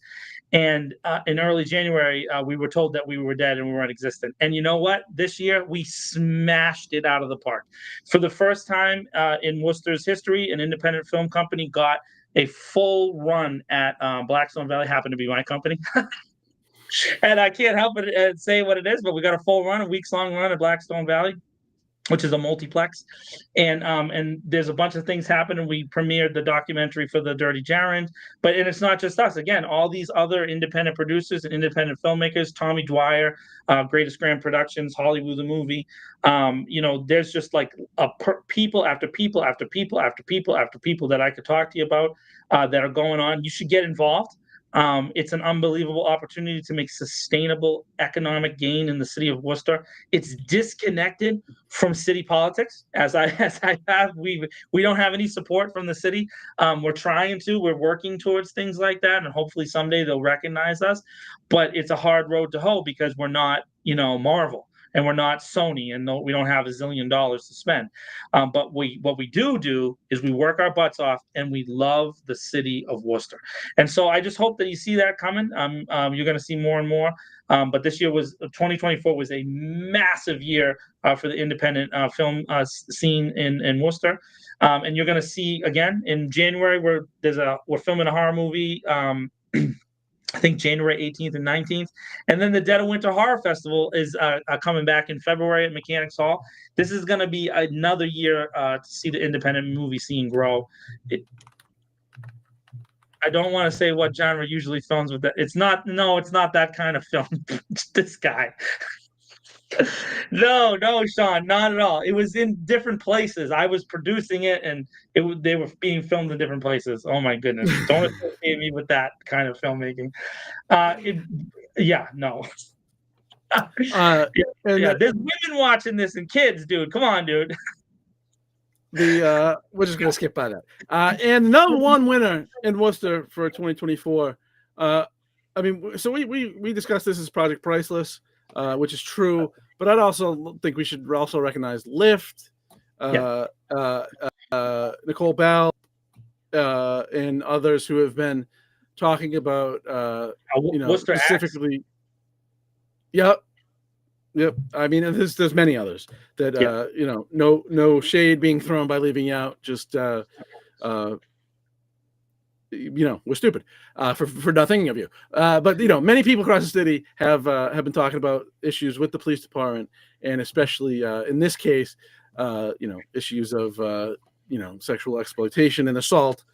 And in early January, we were told that we were dead and we weren't existent. And you know what? This year, we smashed it out of the park. For the first time in Worcester's history, an independent film company got a full run at Blackstone Valley, happened to be my company. And I can't help but say what it is, but we got a full run, a weeks-long run at Blackstone Valley, which is a multiplex, and there's a bunch of things happening. We premiered the documentary for the Dirty Gerund, and it's not just us. Again, all these other independent producers and independent filmmakers, Tommy Dwyer, Greatest Grand Productions, Hollywood the Movie. There's just people after people after people after people after people that I could talk to you about that are going on. You should get involved. It's an unbelievable opportunity to make sustainable economic gain in the city of Worcester. It's disconnected from city politics, as I have. We don't have any support from the city. We're working towards things like that, and hopefully someday they'll recognize us. But it's a hard road to hoe because we're not, Marvel. And we're not Sony, and we don't have $1 zillion to spend. But what we do is we work our butts off, and we love the city of Worcester. And so I just hope that you see that coming. You're going to see more and more. But this year 2024 was a massive year for the independent film scene in Worcester. And you're going to see again in January we're filming a horror movie. I think January 18th and 19th. And then the Dead of Winter Horror Festival is coming back in February at Mechanics Hall. This is going to be another year to see the independent movie scene grow. I don't want to say what genre usually films with that. It's not that kind of film. This guy. No, Sean, not at all. It was in different places. I was producing it, and they were being filmed in different places. Oh my goodness! Don't associate me with that kind of filmmaking. No. There's women watching this and kids, dude. Come on, dude. we're just gonna skip by that. And number one winner in Worcester for 2024. I mean, so we discussed this as Project Priceless, which is true, but I'd also think we should also recognize Lyft, Nicole Bell, and others who have been talking about Worcester specifically. Acts. Yep. I mean, there's many others that no shade being thrown by leaving out. Just we're stupid for not thinking of you. But many people across the city have been talking about issues with the police department, and especially in this case, issues of sexual exploitation and assault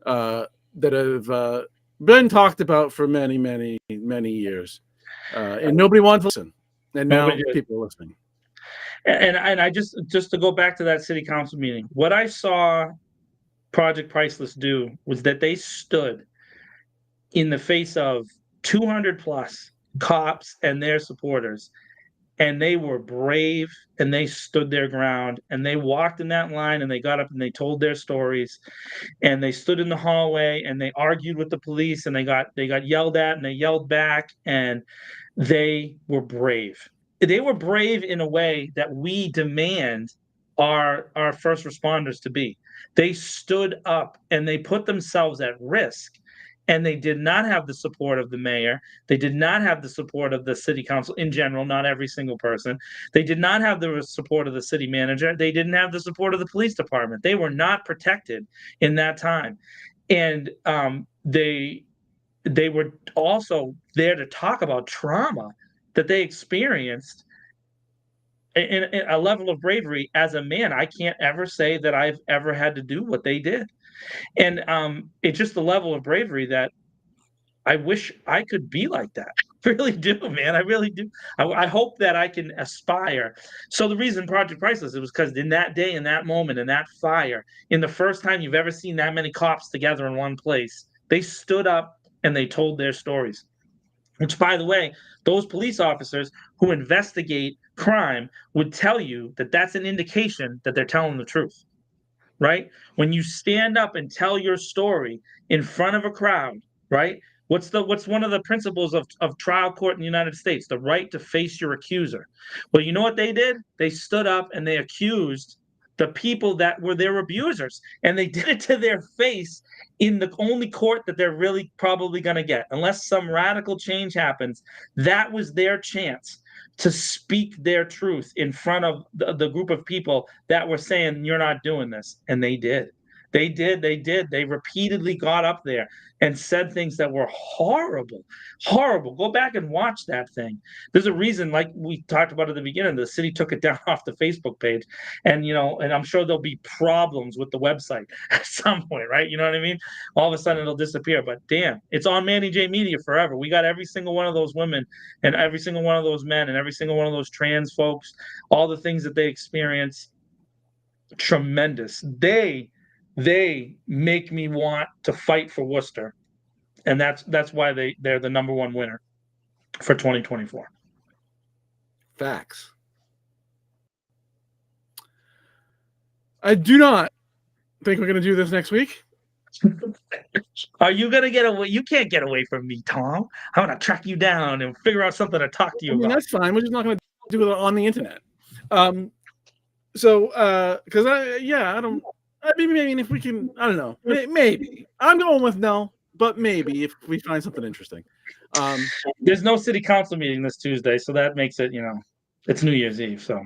that have been talked about for many, many, many years, and nobody wants to listen. And now people are listening. And I just to go back to that city council meeting, what I saw Project Priceless do was that they stood in the face of 200 plus cops and their supporters, and they were brave, and they stood their ground, and they walked in that line, and they got up and they told their stories, and they stood in the hallway and they argued with the police, and they got yelled at and they yelled back, and they were brave. They were brave in a way that we demand our first responders to be. They stood up and they put themselves at risk, and they did not have the support of the mayor. They did not have the support of the city council in general, not every single person. They did not have the support of the city manager. They didn't have the support of the police department. They were not protected in that time. And they were also there to talk about trauma that they experienced in a level of bravery. As a man, I can't ever say that I've ever had to do what they did. And it's just the level of bravery that I wish I could be like that. I really do, man. I really do. I hope that I can aspire. So the reason Project Priceless, it was because in that day, in that moment, in that fire, in the first time you've ever seen that many cops together in one place, they stood up and they told their stories. Which, by the way, those police officers who investigate crime would tell you that that's an indication that they're telling the truth, right? When you stand up and tell your story in front of a crowd, right? What's one of the principles of trial court in the United States? The right to face your accuser. Well, you know what they did? They stood up and they accused the people that were their abusers, and they did it to their face in the only court that they're really probably going to get, unless some radical change happens. That was their chance to speak their truth in front of the group of people that were saying, you're not doing this. And they did. They did. They repeatedly got up there and said things that were horrible. Go back and watch that thing. There's a reason, like we talked about at the beginning, the city took it down off the Facebook page. And, and I'm sure there'll be problems with the website at some point, right? You know what I mean? All of a sudden it'll disappear. But damn, it's on Manny J Media forever. We got every single one of those women and every single one of those men and every single one of those trans folks, all the things that they experience. Tremendous. They make me want to fight for Worcester, and that's why they're the number one winner for 2024. Facts. I do not think we're going to do this next week. Are you going to get away? You can't get away from me, Tom. I'm going to track you down and figure out something to talk to you about. That's fine. We're just not going to do it on the internet. Because I don't. I mean, if we can, I don't know. Maybe I'm going with no, but maybe if we find something interesting. There's no city council meeting this Tuesday, so that makes it, it's New Year's Eve. So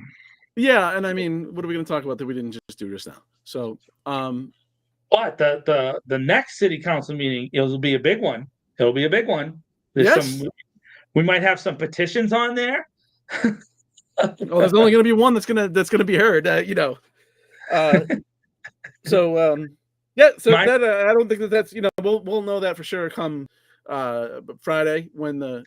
yeah, and I mean, what are we going to talk about that we didn't just do just now? So, but the next city council meeting, it'll be a big one. It'll be a big one. We might have some petitions on there. Well, there's only going to be one that's gonna be heard. So that I don't think that's we'll know that for sure come Friday so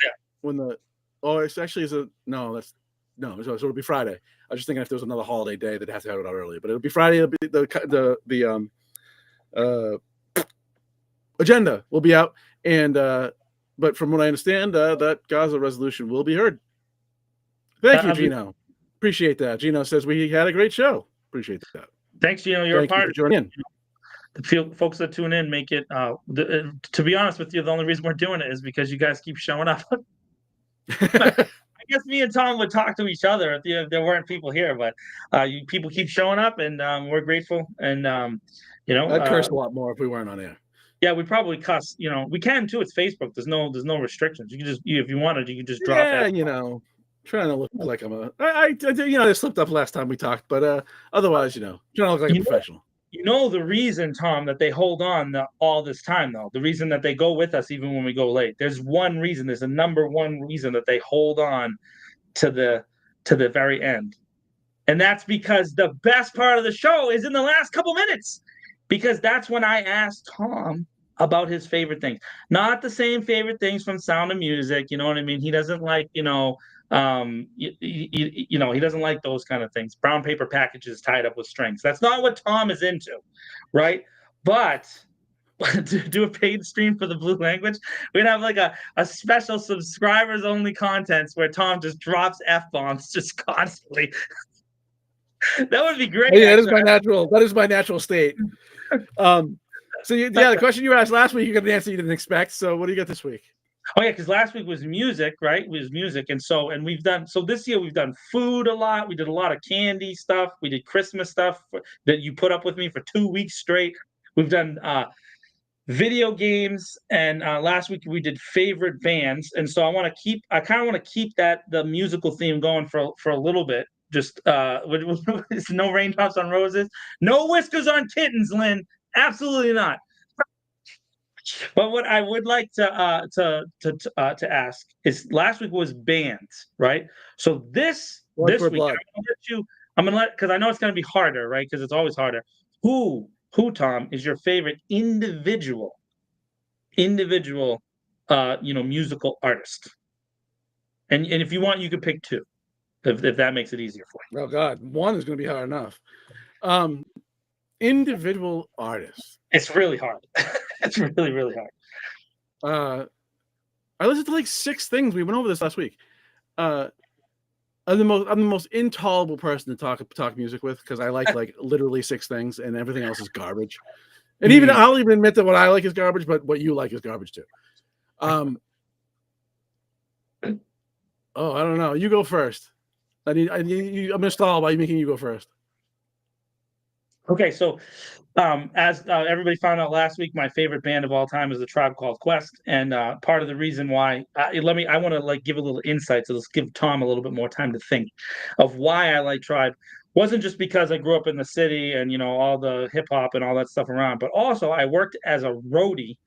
it'll be Friday. I was just thinking if there was another holiday day that has to have it out earlier, but it'll be Friday. It'll be the agenda will be out, and but from what I understand, that Gaza resolution will be heard. Thank you, Gino. Appreciate that. Gino says we had a great show. Appreciate that. Thanks. You're a Thank you part for of joining in. the folks that tune in. Make it. To be honest with you, the only reason we're doing it is because you guys keep showing up. I guess me and Tom would talk to each other if there weren't people here, but people keep showing up, and we're grateful. And I'd curse a lot more if we weren't on air. yeah, we probably cuss. We can too. It's Facebook. There's no restrictions. You can just if you wanted, you can just drop. Yeah, trying to look like I'm I slipped up last time we talked, but otherwise, trying to look like a professional. The reason, Tom, that they hold on all this time, though, the reason that they go with us even when we go late. There's one reason. There's a number one reason that they hold on to the very end, and that's because the best part of the show is in the last couple minutes, because that's when I asked Tom about his favorite things. Not the same favorite things from Sound of Music. You know what I mean? He doesn't like he doesn't like those kind of things. Brown paper packages tied up with strings. That's not what Tom is into, right? But to do a paid stream for the blue language, we'd have like a special subscribers only content where Tom just drops F-bombs just constantly. That would be great. Hey, that is my natural state. The question you asked last week, you got an answer you didn't expect. So what do you got this week? Oh yeah, because last week was music, right? It was music, and this year we've done food a lot. We did a lot of candy stuff. We did Christmas stuff that you put up with me for 2 weeks straight. We've done video games, and last week we did favorite bands. And so I kind of want to keep the musical theme going for a little bit. Just no raindrops on roses, no whiskers on kittens, Lynn. Absolutely not. But what I would like to ask is, last week was bands, right? So this week, I'm gonna let, because I know it's gonna be harder, right? Because it's always harder. Who, Tom, is your favorite individual, musical artist? And if you want, you could pick two, if that makes it easier for you. Oh God, one is gonna be hard enough. Individual artists. It's really hard. It's really, really hard. I listened to like 6 things. We went over this last week. I'm the most intolerable person to talk music with, because I like literally 6 things, and everything else is garbage. And I'll even admit that what I like is garbage, but what you like is garbage too. I don't know. You go first. I'm gonna stall by making you go first. Okay, so as everybody found out last week, my favorite band of all time is the Tribe Called Quest, and part of the reason why I want to give a little insight, so let's give Tom a little bit more time to think of why I like Tribe. Wasn't just because I grew up in the city and all the hip hop and all that stuff around, but also I worked as a roadie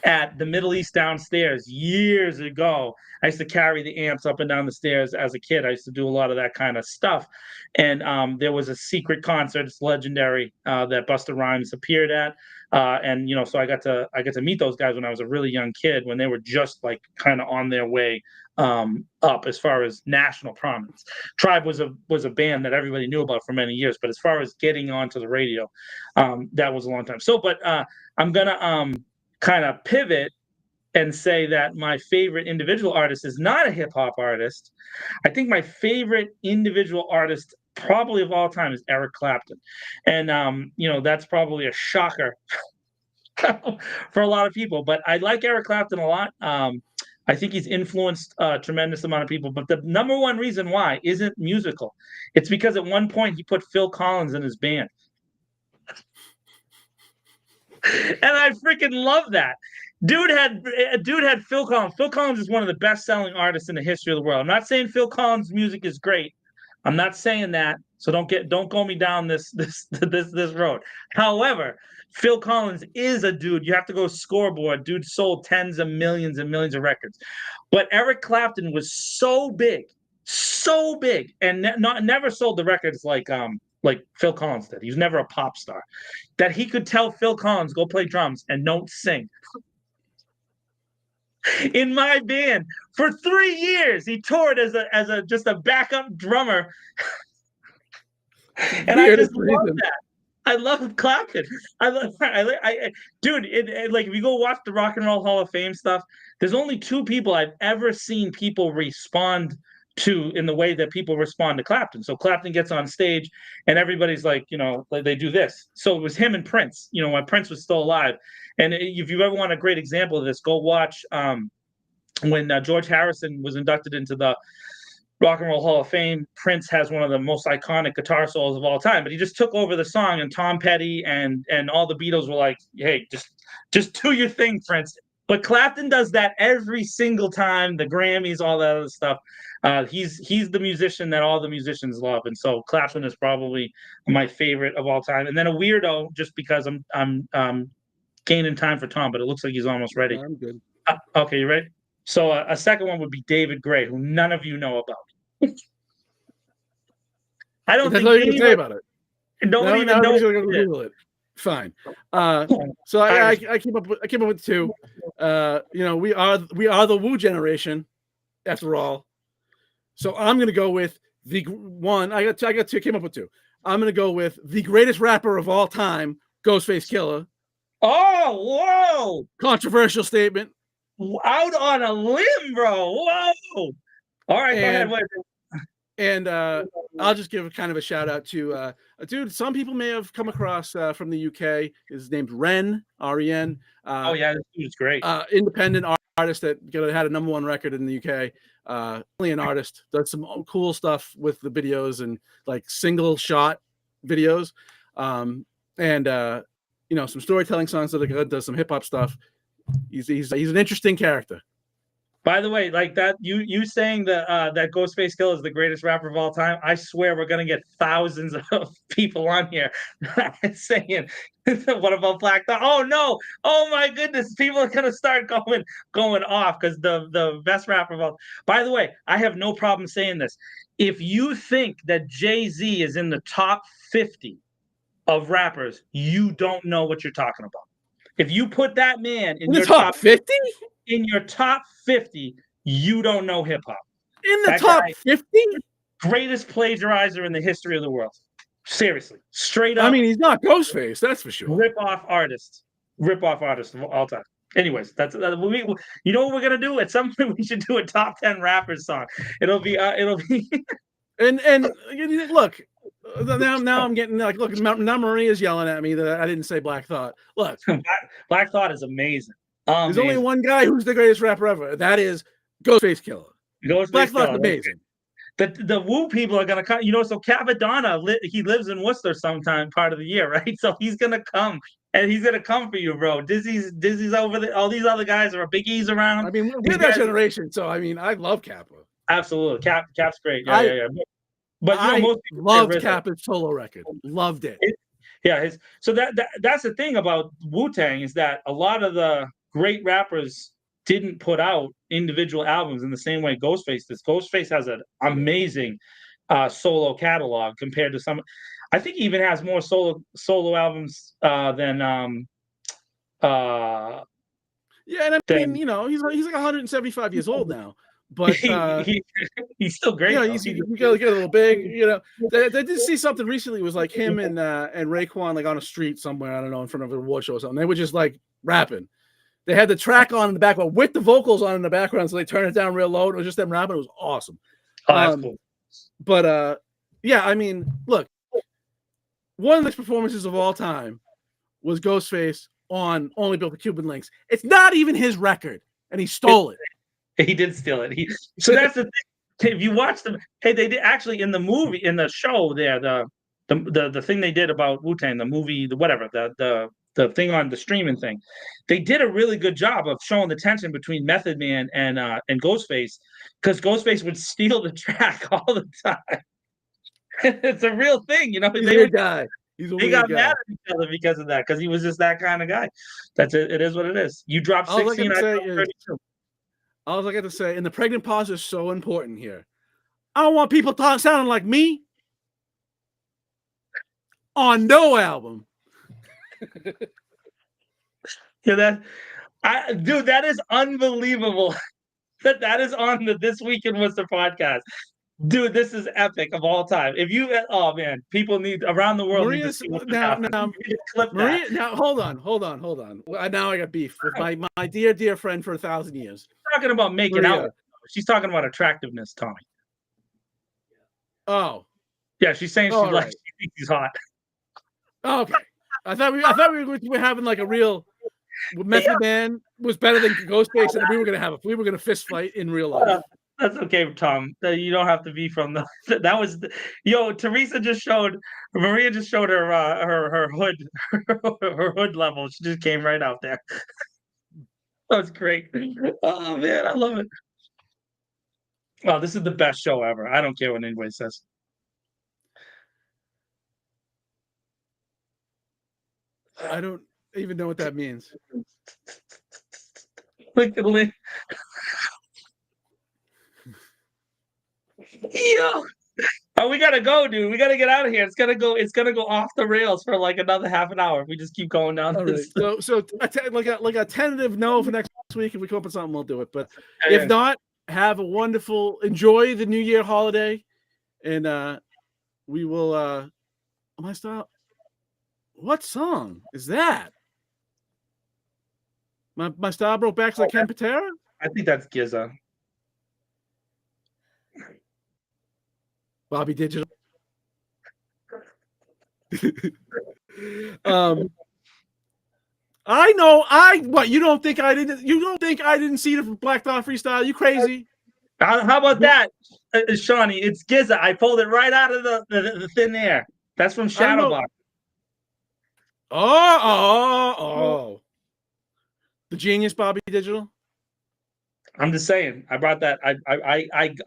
at the Middle East downstairs years ago. I used to carry the amps up and down the stairs as a kid. I used to do a lot of that kind of stuff. And there was a secret concert, it's legendary, that Busta Rhymes appeared at. So I got to meet those guys when I was a really young kid, when they were just kind of on their way up as far as national prominence. Tribe was a band that everybody knew about for many years, but as far as getting onto the radio, that was a long time. So, but I'm gonna kind of pivot and say that my favorite individual artist is not a hip hop artist. I think my favorite individual artist probably of all time is Eric Clapton. And that's probably a shocker for a lot of people, but I like Eric Clapton a lot. I think he's influenced a tremendous amount of people, but the number one reason why isn't musical. It's because at one point he put Phil Collins in his band. And I freaking love that. Dude had Phil Collins. Phil Collins is one of the best-selling artists in the history of the world. I'm not saying Phil Collins' music is great. I'm not saying that. So don't go me down this road. However, Phil Collins is a dude. You have to go scoreboard. Dude sold tens of millions and millions of records. But Eric Clapton was so big, and never sold the records like Phil Collins did. He was never a pop star. That he could tell Phil Collins, go play drums and don't sing. In my band for 3 years, he toured as just a backup drummer, and I just love that. I love Clapton. Dude, if you go watch the Rock and Roll Hall of Fame stuff, there's only 2 people I've ever seen people respond in the way that people respond to Clapton. So Clapton gets on stage and everybody's like, like they do this. So it was him and Prince, when Prince was still alive. And if you ever want a great example of this, go watch when George Harrison was inducted into the Rock and Roll Hall of Fame. Prince has one of the most iconic guitar solos of all time, but he just took over the song, and Tom Petty and all the Beatles were like, "Hey, just do your thing, Prince." But Clapton does that every single time. The Grammys, all that other stuff. He's the musician that all the musicians love, and so Clapton is probably my favorite of all time. And then a weirdo, just because I'm gaining time for Tom, but it looks like he's almost ready. I'm good. Okay, you ready? So a second one would be David Gray, who none of you know about. I don't think anything to say about it. Nobody even knows it. Fine. So I keep up with two. We are the Woo generation, after all. So I'm gonna go with the one. I got two. Came up with two. I'm gonna go with the greatest rapper of all time, Ghostface Killah. Oh, whoa! Controversial statement. Out on a limb, bro. Whoa! All right, go ahead. And I'll just give kind of a shout out to a dude some people may have come across from the UK. His name's Ren, R-E-N. Oh yeah, this dude's great. Independent artist that had a #1 record in the UK. Only an artist, does some cool stuff with the videos and like single shot videos, and some storytelling songs that are good. Does some hip hop stuff. He's an interesting character. By the way, like that, you saying that that Ghostface Killah is the greatest rapper of all time. I swear we're gonna get thousands of people on here saying, "What about Black Thought?" Oh no! Oh my goodness! People are gonna start going off because the best rapper of all. By the way, I have no problem saying this. If you think that Jay-Z is in the top 50 of rappers, you don't know what you're talking about. If you put that man in your top 50, you don't know hip hop. In the top 50, greatest plagiarizer in the history of the world. Seriously, straight up. I mean, he's not Ghostface, that's for sure. Rip off artist of all time. Anyways, you know what we're gonna do? At some point, we should do a top 10 rappers song. It'll be. And look. Now I'm getting like, look, now Maria's yelling at me that I didn't say Black Thought. Look, Black Thought is amazing. There's only one guy who's the greatest rapper ever. That is Ghostface Killah. Black Thought's amazing. The Woo people are gonna come. So Capadonna, he lives in Worcester sometime part of the year, right? So he's gonna come, and he's gonna come for you, bro. Dizzy's over there. All these other guys are Big E's around. I mean, we're that generation, so I mean, I love Kappa. Absolutely, Cap's great. Yeah. But most people loved Kappa's solo record. Loved it. So that's the thing about Wu-Tang is that a lot of the great rappers didn't put out individual albums in the same way Ghostface does. Ghostface has an amazing solo catalog compared to some. I think he even has more solo albums than. Yeah, and I mean, he's like 175 years old now. But he's still great. He's get a little big. They did see something recently. It was like him and Raekwon like on a street somewhere. I don't know, in front of a award show or something. They were just like rapping. They had the track on in the background with the vocals on in the background, so they turned it down real low. It was just them rapping. It was awesome. Oh, that's cool. But I mean, look, one of the performances of all time was Ghostface on "Only Built for Cuban Links." It's not even his record, and he stole it. He did steal it. So that's the thing. If you watch them, they did actually in the show there, the thing they did about Wu-Tang, the movie, the thing on the streaming thing, they did a really good job of showing the tension between Method Man and Ghostface, because Ghostface would steal the track all the time. It's a real thing, He's a weird guy. They got mad at each other because of that, because he was just that kind of guy. That's it. It is what it is. You dropped 16. All I got to say, and the pregnant pause is so important here. I don't want people sounding like me on no album. Dude, that is unbelievable. That is on the This Week in Worcester podcast. Dude, this is epic of all time. People need around the world. Maria's, now, Maria, now hold on. Now I got beef with my dear friend for 1,000 years. She's talking about making out. She's talking about attractiveness, Tommy. Oh. Yeah, she's saying Oh, she right. she thinks he's hot. Oh, okay. I thought we were having like a real Method Man was better than Ghostface, and we were gonna fist fight in real life. That's okay, Tom. You don't have to be from the. That was, Teresa just showed. Maria just showed her her hood, her hood level. She just came right out there. That was great. Oh man, I love it. Oh, this is the best show ever. I don't care what anybody says. I don't even know what that means. Look at Lynn. Yo. Oh, we gotta go, dude. We gotta get out of here. It's gonna go. It's gonna go off the rails for like another half an hour if we just keep going down. All right. So like a tentative no for next week. If we come up with something, we'll do it. But if not, have a wonderful, enjoy the New Year holiday, and we will. My style. What song is that? My style broke back like Ken Patera? I think that's Giza. Bobby Digital. I know. What, you don't think I didn't see the Black Dot freestyle? You crazy? How about that, Shawnee? It's Giza. I pulled it right out of the thin air. That's from Shadowbox. Oh. The genius Bobby Digital. I'm just saying. I brought that.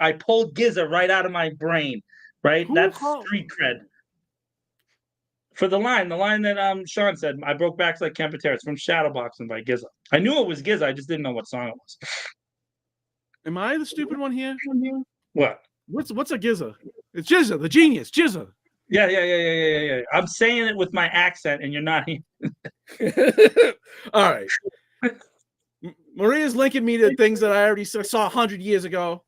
I pulled Giza right out of my brain. Right. That's street cred. For the line that Sean said, I broke back like Ken Patera. It's from Shadowboxing by Giza. I knew it was Giza. I just didn't know what song it was. Am I the stupid one here? What? What's a Giza? It's Giza, the genius, Giza. Yeah. I'm saying it with my accent, and you're not. All right. Maria's linking me to things that I already saw 100 years ago.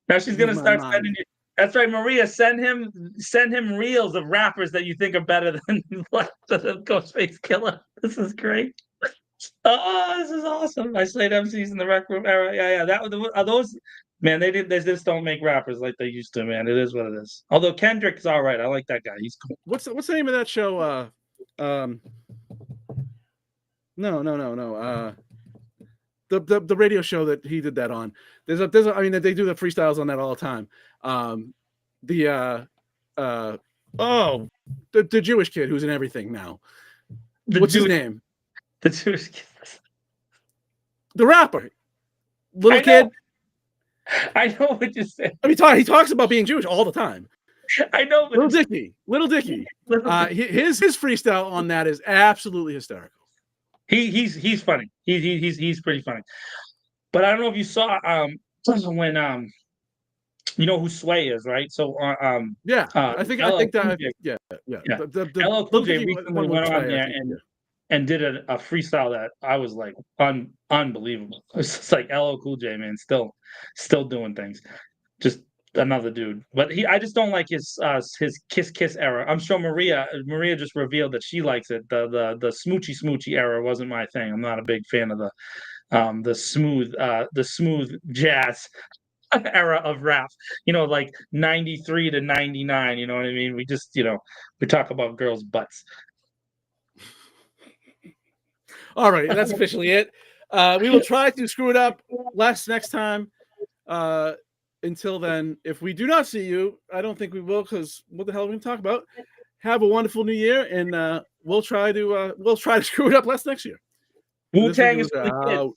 Now she's gonna start sending you. That's right, Maria. Send him reels of rappers that you think are better than the Ghostface Killer. This is great. Oh, this is awesome. I slayed MCs in the Rec Room era. Yeah. That are those. Man, they just don't make rappers like they used to. Man, it is what it is. Although Kendrick is all right. I like that guy. He's cool. What's the name of that show? No. The radio show that he did that on. There's I mean, they do the freestyles on that all the time. The Jewish kid who's in everything now. What's his name? The Jewish kid. The rapper. Little kid. I know what you said. I mean, he talks about being Jewish all the time. I know. Little Dicky. His freestyle on that is absolutely hysterical. He's funny. He's pretty funny. But I don't know if you saw when you know who Sway is, right? So yeah, I think that yeah. LL Cool J recently went on there and did a freestyle that I was like unbelievable. It's just like LL Cool J, man, still doing things. Just another dude. But I just don't like his Kiss era. I'm sure Maria just revealed that she likes it. The smoochy era wasn't my thing. I'm not a big fan of the smooth jazz era of rap. Like 93 to 99, you know what I mean? We just, we talk about girls' butts. All right, that's officially it. We will try to screw it up less next time. Until then, if we do not see you, I don't think we will, because what the hell are we going to talk about? Have a wonderful new year, and we'll try to screw it up less next year. Wu-Tang is for the kids.